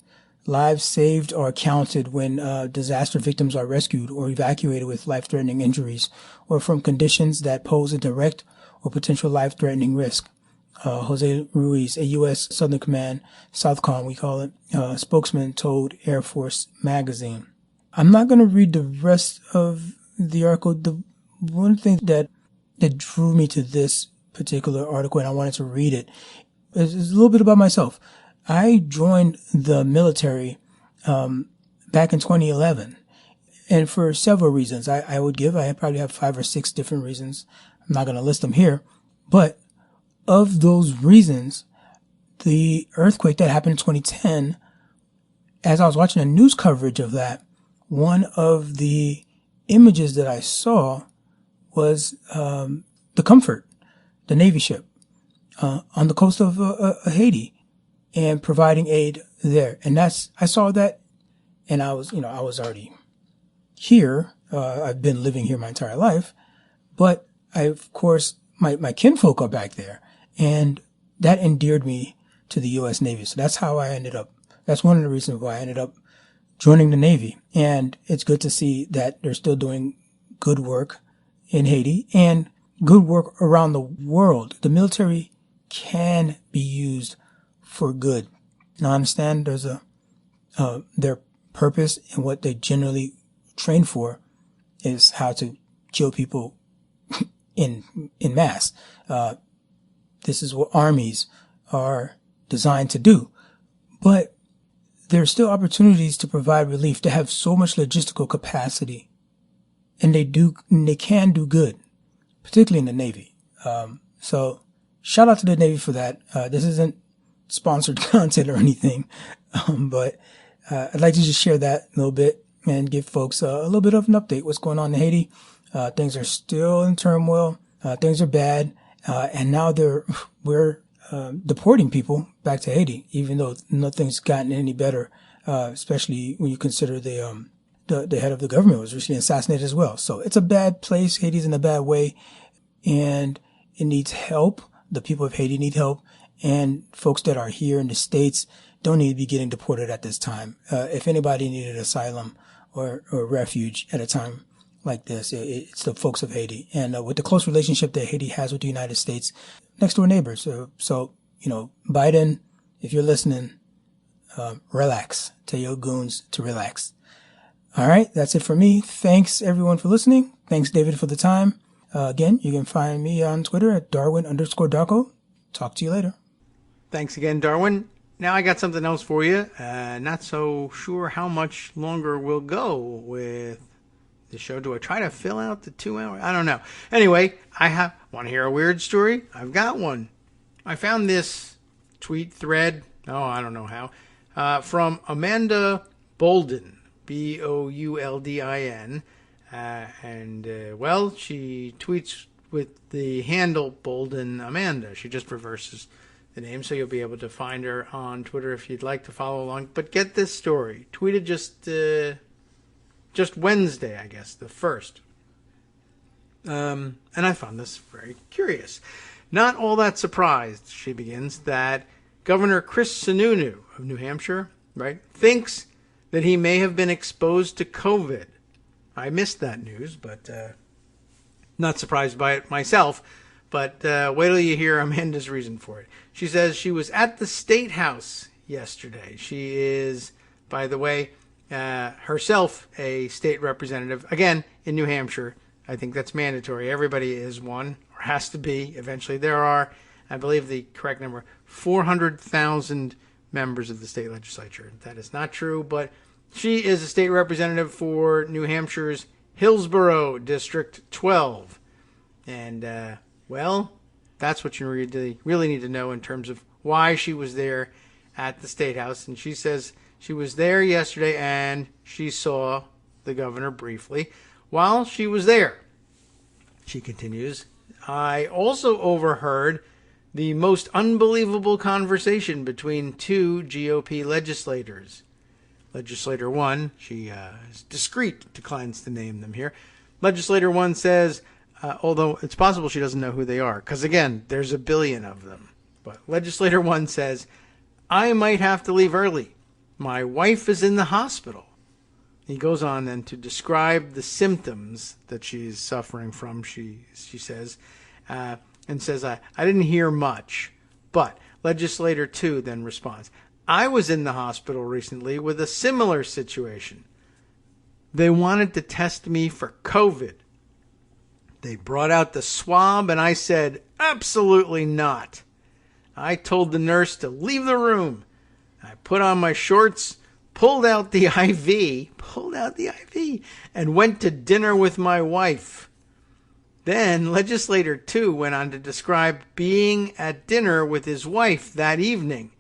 [SPEAKER 3] Lives saved are counted when disaster victims are rescued or evacuated with life-threatening injuries or from conditions that pose a direct or potential life-threatening risk. Jose Ruiz, a U.S. Southern Command, Southcom we call it, spokesman, told Air Force magazine. I'm not going to read the rest of the article. The one thing that drew me to this particular article, and I wanted to read it, is a little bit about myself. I joined the military back in 2011, and for several reasons. I probably have 5 or 6 different reasons. I'm not going to list them here, but of those reasons, the earthquake that happened in 2010, as I was watching the news coverage of that, one of the images that I saw was the Comfort, the Navy ship, on the coast of Haiti, and providing aid there. And I saw that And I was already here. I've been living here my entire life, but of course, my kinfolk are back there, and that endeared me to the U.S. Navy. So that's one of the reasons why I ended up joining the Navy. And it's good to see that they're still doing good work in Haiti and good work around the world. The military can be used for good. Now, I understand there's their purpose and what they generally train for is how to kill people in mass. This is what armies are designed to do. But there are still opportunities to provide relief. They have so much logistical capacity, and they can do good, particularly in the Navy. So shout out to the Navy for that. This isn't sponsored content or anything, but I'd like to just share that a little bit and give folks a little bit of an update. What's going on in Haiti? Things are still in turmoil. Things are bad. And now we're deporting people back to Haiti, even though nothing's gotten any better, especially when you consider the head of the government was recently assassinated as well. So it's a bad place. Haiti's in a bad way, and it needs help. The people of Haiti need help, and folks that are here in the States don't need to be getting deported at this time. If anybody needed asylum or refuge at a time like this, it's the folks of Haiti. And with the close relationship that Haiti has with the United States, next door neighbors. So, Biden, if you're listening, relax. Tell your goons to relax. All right. That's it for me. Thanks everyone for listening. Thanks David for the time. Again, you can find me on Twitter at Darwin_Darko. Talk to you later.
[SPEAKER 2] Thanks again, Darwin. Now I got something else for you. Not so sure how much longer we'll go with the show. Do I try to fill out the 2 hours? I don't know. Anyway, want to hear a weird story? I've got one. I found this tweet thread. I don't know how. From Amanda Bolden, Bouldin. She tweets with the handle Bolden Amanda. She just reverses the name, so you'll be able to find her on Twitter if you'd like to follow along. But get this story. Tweeted just Wednesday, I guess, the 1st. And I found this very curious. Not all that surprised, she begins, that Governor Chris Sununu of New Hampshire, right, thinks that he may have been exposed to COVID. I missed that news, but not surprised by it myself. But wait till you hear Amanda's reason for it. She says she was at the State House yesterday. She is, by the way, herself a state representative, again, in New Hampshire. I think that's mandatory. Everybody is one, or has to be eventually. There are, I believe the correct number, 400,000 members of the state legislature. That is not true, but she is a state representative for New Hampshire's Hillsborough District 12. And, that's what you really need to know in terms of why she was there at the State House. And she says she was there yesterday and she saw the governor briefly while she was there. She continues, I also overheard the most unbelievable conversation between two GOP legislators. Legislator 1, she is discreet, declines to name them here. Legislator 1 says, although it's possible she doesn't know who they are, because again, there's a billion of them. But Legislator 1 says, I might have to leave early. My wife is in the hospital. He goes on then to describe the symptoms that she's suffering from, she says, and says, I didn't hear much. But Legislator 2 then responds, I was in the hospital recently with a similar situation. They wanted to test me for COVID. They brought out the swab and I said, absolutely not. I told the nurse to leave the room. I put on my shorts, pulled out the IV, and went to dinner with my wife. Then Legislator 2 went on to describe being at dinner with his wife that evening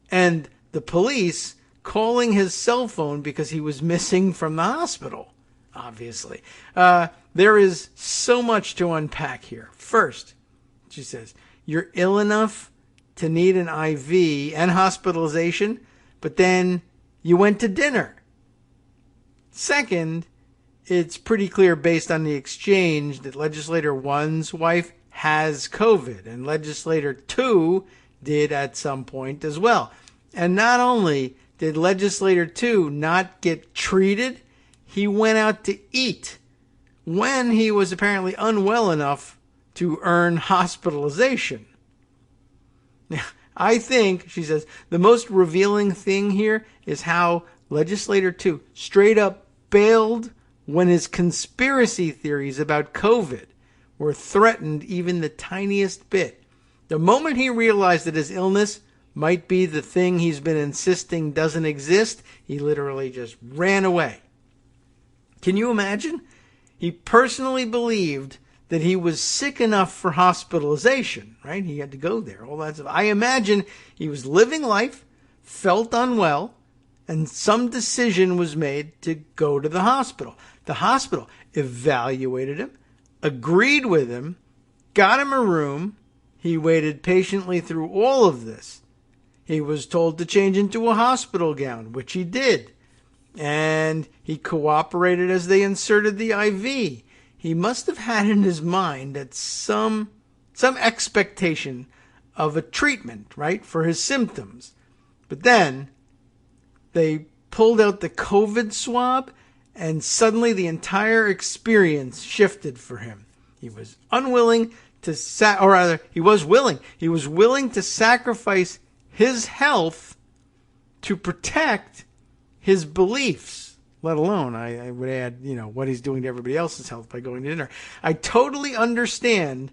[SPEAKER 2] and the police calling his cell phone because he was missing from the hospital, obviously. There is so much to unpack here. First, she says, you're ill enough to need an IV and hospitalization, but then you went to dinner. Second, it's pretty clear based on the exchange that legislator 1's wife has COVID, and legislator 2 did at some point as well. And not only did legislator 2 not get treated, he went out to eat when he was apparently unwell enough to earn hospitalization. Now, I think, she says, the most revealing thing here is how legislator 2 straight up bailed when his conspiracy theories about COVID were threatened even the tiniest bit. The moment he realized that his illness might be the thing he's been insisting doesn't exist, he literally just ran away. Can you imagine? He personally believed that he was sick enough for hospitalization, right? He had to go there, all that stuff. I imagine he was living life, felt unwell, and some decision was made to go to the hospital. The hospital evaluated him, agreed with him, got him a room. He waited patiently through all of this. He was told to change into a hospital gown, which he did. And he cooperated as they inserted the IV. He must have had in his mind that some expectation of a treatment, right, for his symptoms. But then they pulled out the COVID swab, and suddenly the entire experience shifted for him. He was unwilling to, he was willing to sacrifice his health to protect his beliefs, let alone, I would add, what he's doing to everybody else's health by going to dinner. I totally understand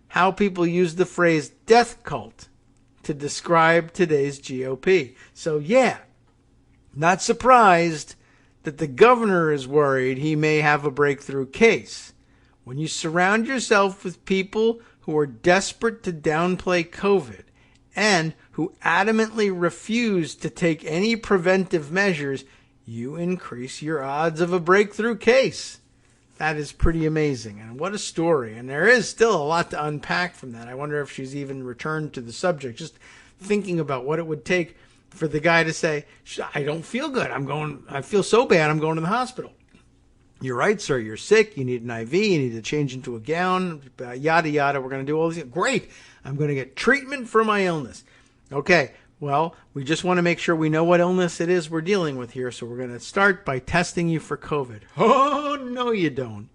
[SPEAKER 2] how people use the phrase death cult to describe today's GOP. So yeah, not surprised that the governor is worried he may have a breakthrough case. When you surround yourself with people who are desperate to downplay COVID and who adamantly refuse to take any preventive measures, you increase your odds of a breakthrough case. That is pretty amazing. And what a story. And there is still a lot to unpack from that. I wonder if she's even returned to the subject. Just thinking about what it would take for the guy to say, I don't feel good. I feel so bad, I'm going to the hospital. You're right, sir. You're sick. You need an IV. You need to change into a gown, yada, yada. We're going to do all these. Great. I'm going to get treatment for my illness. Okay. Well, we just want to make sure we know what illness it is we're dealing with here. So we're going to start by testing you for COVID. Oh, no, you don't.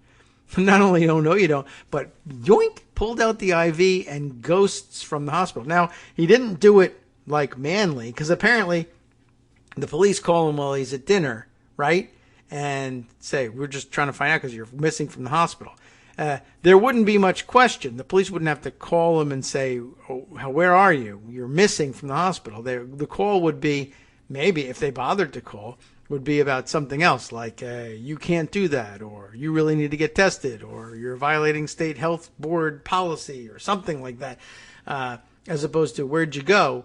[SPEAKER 2] Not only no, you don't, but yoink, pulled out the IV and ghosts from the hospital. Now, he didn't do it like manly, because apparently the police call him while he's at dinner, right? And say, we're just trying to find out because you're missing from the hospital. There wouldn't be much question. The police wouldn't have to call him and say, oh, where are you? You're missing from the hospital. The call would be, maybe if they bothered to call, would be about something else, like you can't do that, or you really need to get tested, or you're violating state health board policy, or something like that, as opposed to, where'd you go?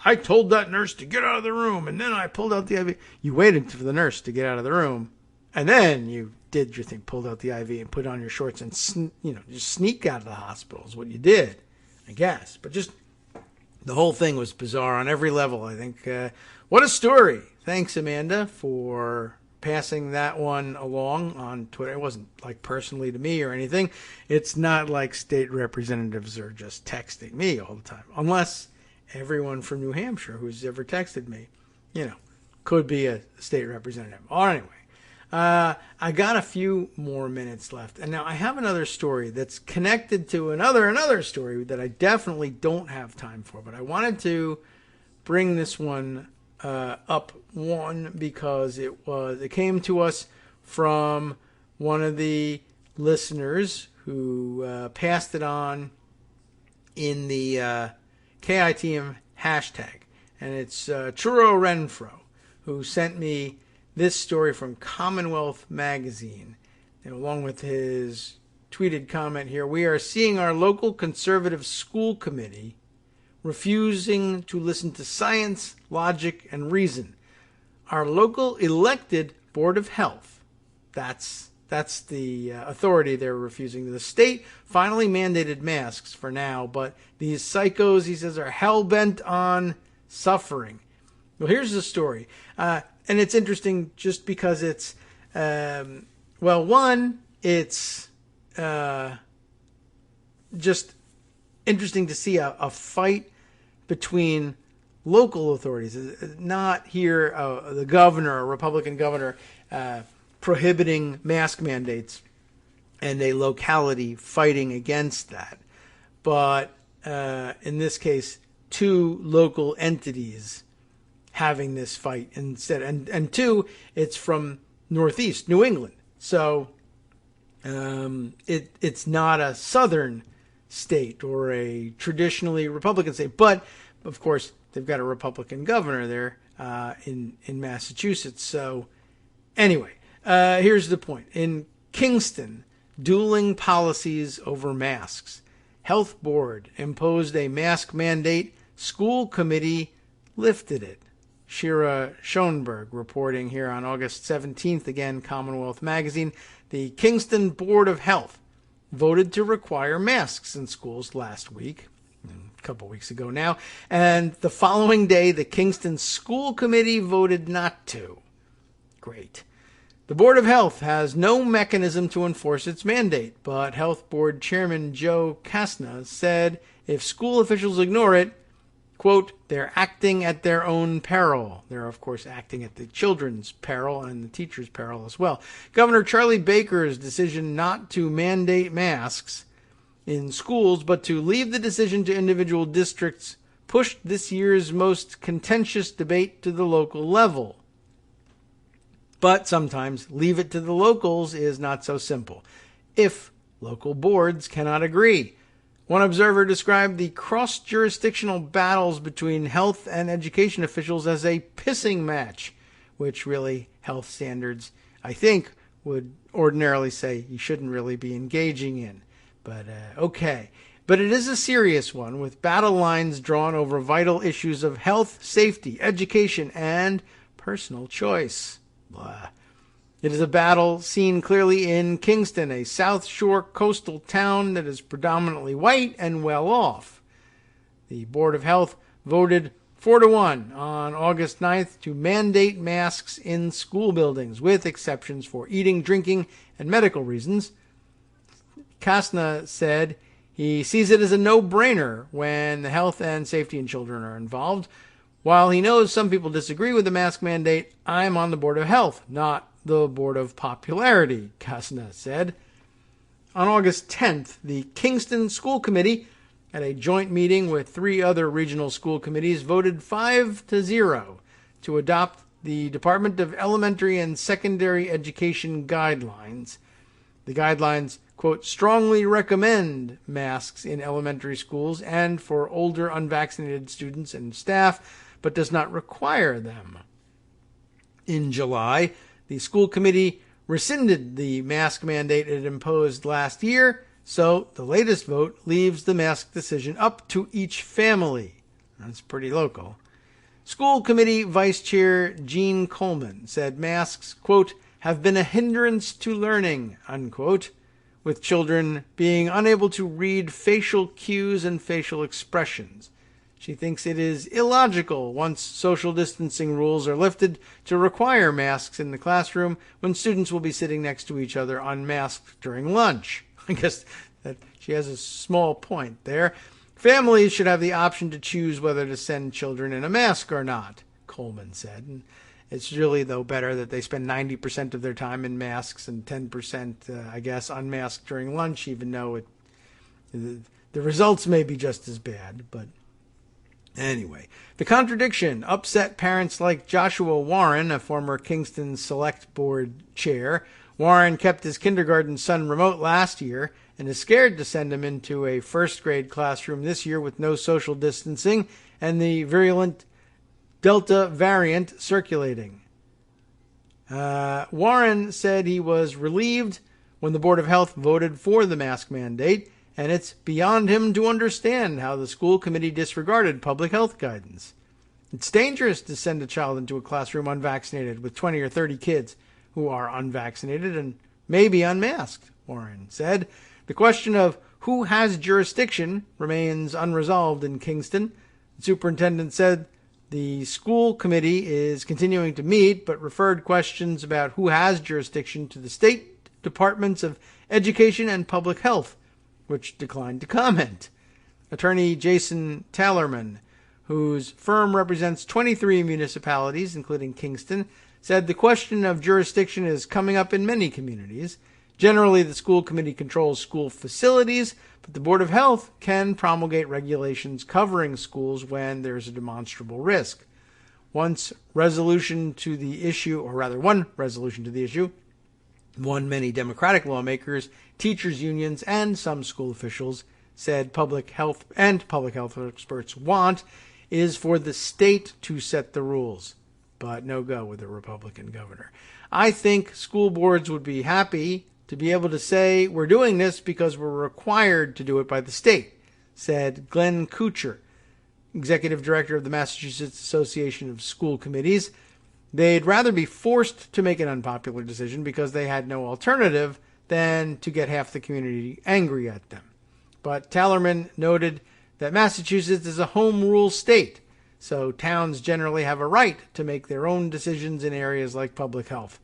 [SPEAKER 2] I told that nurse to get out of the room, and then I pulled out the IV. You waited for the nurse to get out of the room, and then you did your thing, pulled out the IV and put on your shorts and, just sneak out of the hospital is what you did, I guess. But just the whole thing was bizarre on every level, I think. What a story. Thanks, Amanda, for passing that one along on Twitter. It wasn't like personally to me or anything. It's not like state representatives are just texting me all the time, unless everyone from New Hampshire who's ever texted me, could be a state representative. Anyway, I got a few more minutes left. And now I have another story that's connected to another story that I definitely don't have time for. But I wanted to bring this one up, because it came to us from one of the listeners who passed it on in the KITM hashtag, and it's Churro Renfro, who sent me this story from Commonwealth Magazine, and along with his tweeted comment here, we are seeing our local conservative school committee refusing to listen to science, logic, and reason. Our local elected Board of Health, that's the authority they're refusing. The state finally mandated masks for now, but these psychos, he says, are hell-bent on suffering. Well, here's the story. And it's interesting just because it's Well, one, it's just interesting to see a fight between local authorities, not here the governor, a Republican governor, prohibiting mask mandates and a locality fighting against that. But in this case, two local entities having this fight instead. And two, it's from Northeast New England. So it's not a southern state or a traditionally Republican state. But, of course, they've got a Republican governor there in Massachusetts. So anyway, here's the point. In Kingston, dueling policies over masks. Health board imposed a mask mandate. School committee lifted it. Shira Schoenberg reporting here on August 17th, again, Commonwealth Magazine. The Kingston Board of Health voted to require masks in schools last week, a couple weeks ago now, and the following day, the Kingston School Committee voted not to. Great. The Board of Health has no mechanism to enforce its mandate, but Health Board Chairman Joe Kasna said if school officials ignore it, quote, they're acting at their own peril. They're, of course, acting at the children's peril and the teachers' peril as well. Governor Charlie Baker's decision not to mandate masks in schools, but to leave the decision to individual districts, pushed this year's most contentious debate to the local level. But sometimes leave it to the locals is not so simple, if local boards cannot agree. One observer described the cross-jurisdictional battles between health and education officials as a pissing match, which really health standards, I think, would ordinarily say you shouldn't really be engaging in. But okay. But it is a serious one, with battle lines drawn over vital issues of health, safety, education, and personal choice. Blah. It is a battle seen clearly in Kingston, a South Shore coastal town that is predominantly white and well off. The Board of Health voted 4-1 on August 9th to mandate masks in school buildings, with exceptions for eating, drinking, and medical reasons. Kasna said he sees it as a no-brainer when the health and safety in children are involved. While he knows some people disagree with the mask mandate, I'm on the Board of Health, not the Board of Popularity, Kasna said. On August 10th, the Kingston School Committee, at a joint meeting with 3 other regional school committees, voted 5-0 to adopt the Department of Elementary and Secondary Education guidelines. The guidelines, quote, strongly recommend masks in elementary schools and for older unvaccinated students and staff, but does not require them. In July, the school committee rescinded the mask mandate it imposed last year, so the latest vote leaves the mask decision up to each family. That's pretty local. School committee vice chair Jean Coleman said masks, quote, have been a hindrance to learning, unquote, with children being unable to read facial cues and facial expressions. She thinks it is illogical once social distancing rules are lifted to require masks in the classroom when students will be sitting next to each other unmasked during lunch. I guess that she has a small point there. Families should have the option to choose whether to send children in a mask or not, Coleman said. And it's really, though, better that they spend 90% of their time in masks and 10%, I guess, unmasked during lunch, even though the results may be just as bad, but anyway, the contradiction upset parents like Joshua Warren, a former Kingston Select Board chair. Warren kept his kindergarten son remote last year and is scared to send him into a first-grade classroom this year with no social distancing and the virulent Delta variant circulating. Warren said he was relieved when the Board of Health voted for the mask mandate, and it's beyond him to understand how the school committee disregarded public health guidance. It's dangerous to send a child into a classroom unvaccinated with 20 or 30 kids who are unvaccinated and maybe unmasked, Warren said. The question of who has jurisdiction remains unresolved in Kingston. The superintendent said The school committee is continuing to meet, but referred questions about who has jurisdiction to the state departments of education and public health, which declined to comment. Attorney Jason Taylorman, whose firm represents 23 municipalities, including Kingston, said the question of jurisdiction is coming up in many communities. Generally, the school committee controls school facilities, but the Board of Health can promulgate regulations covering schools when there's a demonstrable risk. One resolution to the issue, many Democratic lawmakers, teachers' unions, and some school officials said public health experts want is for the state to set the rules, but no go with a Republican governor. I think school boards would be happy to be able to say we're doing this because we're required to do it by the state, said Glenn Kuchar, executive director of the Massachusetts Association of School Committees. They'd rather be forced to make an unpopular decision because they had no alternative than to get half the community angry at them. But Taylorman noted that Massachusetts is a home rule state, so towns generally have a right to make their own decisions in areas like public health.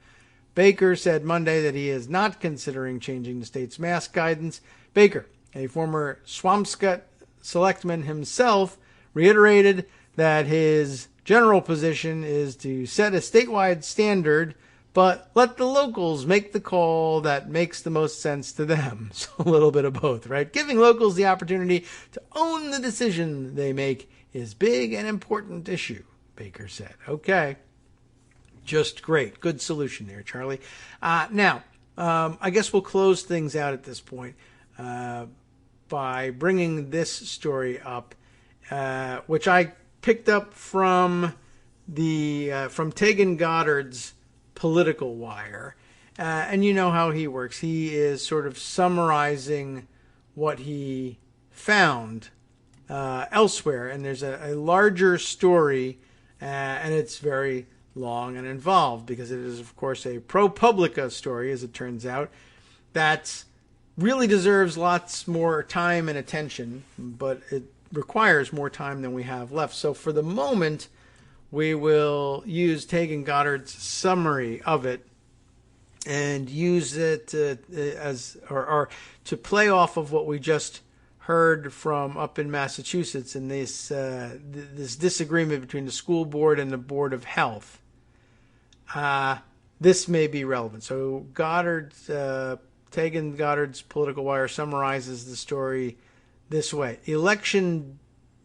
[SPEAKER 2] Baker said Monday that he is not considering changing the state's mask guidance. Baker, a former Swampscott selectman himself, reiterated that his general position is to set a statewide standard, but let the locals make the call that makes the most sense to them. So a little bit of both, right? Giving locals the opportunity to own the decision they make is big and important issue, Baker said. Okay. Just great. Good solution there, Charlie. Now, I guess we'll close things out at this point by bringing this story up, which I picked up from Tegan Goddard's Political Wire. And you know how he works. He is sort of summarizing what he found elsewhere. And there's a larger story, and it's very long and involved because it is, of course, a ProPublica story, as it turns out, that really deserves lots more time and attention, but it requires more time than we have left. So for the moment, we will use Tegan Goddard's summary of it and use it to play off of what we just heard from up in Massachusetts in this disagreement between the school board and the Board of Health. This may be relevant. So Tegan Goddard's Political Wire summarizes the story this way. Election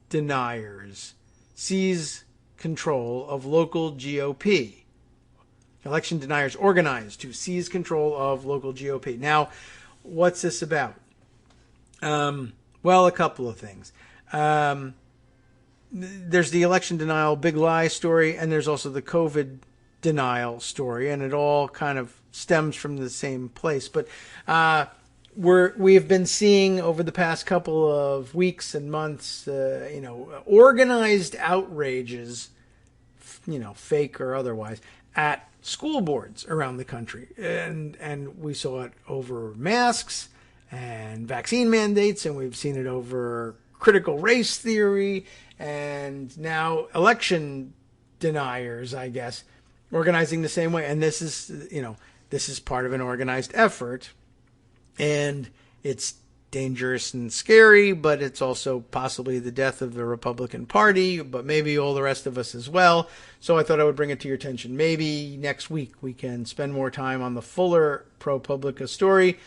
[SPEAKER 2] deniers seize control of local GOP. Election deniers organized to seize control of local GOP. Now, what's this about? Well, a couple of things. There's the election denial big lie story, and there's also the COVID denial story, and it all kind of stems from the same place. But we've been seeing over the past couple of weeks and months, organized outrages, fake or otherwise, at school boards around the country, and we saw it over masks and vaccine mandates, and we've seen it over critical race theory, and now election deniers, I guess, organizing the same way. And this is part of an organized effort, and it's dangerous and scary, but it's also possibly the death of the Republican Party, but maybe all the rest of us as well. So I thought I would bring it to your attention. Maybe next week we can spend more time on the fuller ProPublica story,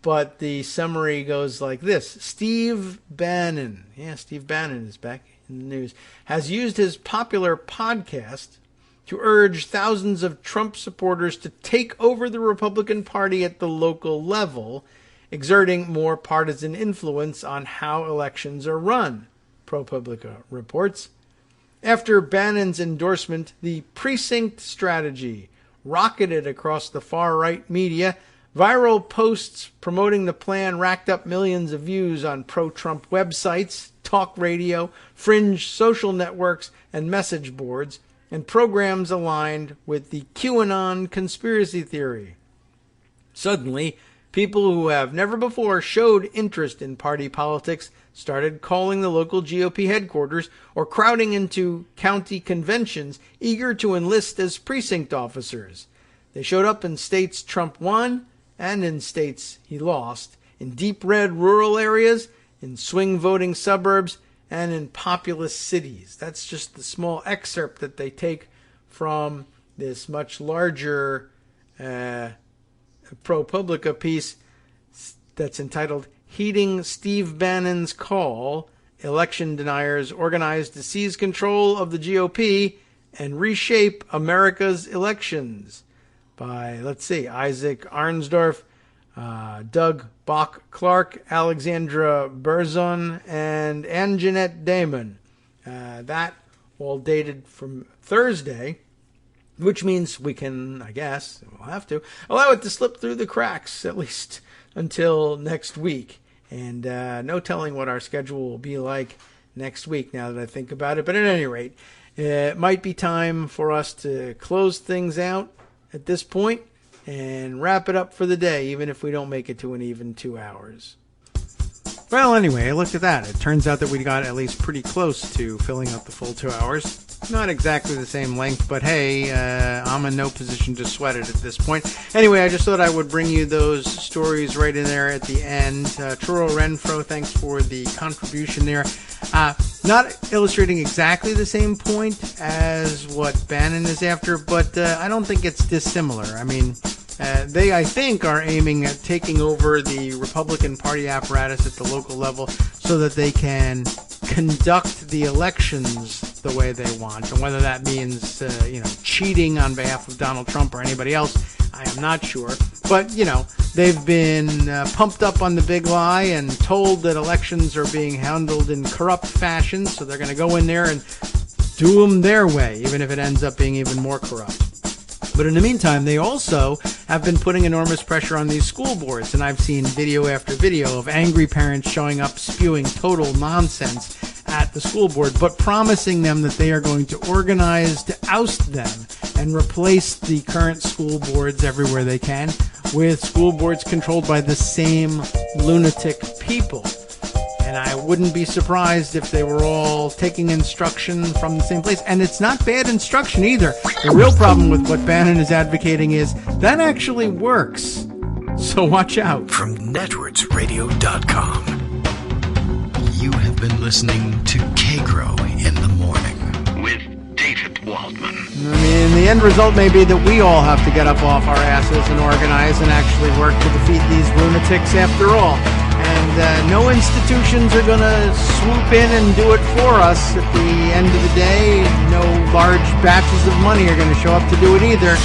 [SPEAKER 2] but the summary goes like this. Steve Bannon is back in the news, has used his popular podcast to urge thousands of Trump supporters to take over the Republican Party at the local level, exerting more partisan influence on how elections are run, ProPublica reports. After Bannon's endorsement, the precinct strategy rocketed across the far-right media. Viral posts promoting the plan racked up millions of views on pro-Trump websites, talk radio, fringe social networks, and message boards, and programs aligned with the QAnon conspiracy theory. Suddenly, People who have never before showed interest in party politics started calling the local GOP headquarters or crowding into county conventions, eager to enlist as precinct officers. They showed up in states Trump won and in states he lost, in deep red rural areas, in swing voting suburbs, and in populous cities. That's just the small excerpt that they take from this much larger ProPublica piece that's entitled Heeding Steve Bannon's Call, Election Deniers Organized to Seize Control of the GOP and Reshape America's Elections by, Isaac Arnsdorf, Doug Bach-Clark, Alexandra Berzon, and Anjanette Damon. That all dated from Thursday, which means we can, I guess, we'll have to, allow it to slip through the cracks, at least until next week. And no telling what our schedule will be like next week now that I think about it. But at any rate, it might be time for us to close things out at this point and wrap it up for the day, even if we don't make it to an even 2 hours. Well, anyway, I looked at that. It turns out that we got at least pretty close to filling up the full 2 hours. Not exactly the same length, but hey, I'm in no position to sweat it at this point. Anyway, I just thought I would bring you those stories right in there at the end. Truro Renfro, thanks for the contribution there. Not illustrating exactly the same point as what Bannon is after, but I don't think it's dissimilar. I mean, they, I think, are aiming at taking over the Republican Party apparatus at the local level so that they can conduct the elections the way they want. And whether that means, cheating on behalf of Donald Trump or anybody else, I am not sure. But, they've been pumped up on the big lie and told that elections are being handled in corrupt fashion, so they're going to go in there and do them their way, even if it ends up being even more corrupt. But in the meantime, they also have been putting enormous pressure on these school boards, and I've seen video after video of angry parents showing up spewing total nonsense at the school board, but promising them that they are going to organize to oust them and replace the current school boards everywhere they can with school boards controlled by the same lunatic people. And I wouldn't be surprised if they were all taking instruction from the same place. And it's not bad instruction either. The real problem with what Bannon is advocating is that actually works. So watch out.
[SPEAKER 1] From networksradio.com, you have been listening to Kagro in the Morning with David Waldman.
[SPEAKER 2] I mean, the end result may be that we all have to get up off our asses and organize and actually work to defeat these lunatics after all. And no institutions are going to swoop in and do it for us at the end of the day. No large batches of money are going to show up to do it either.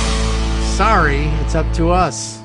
[SPEAKER 2] Sorry, it's up to us.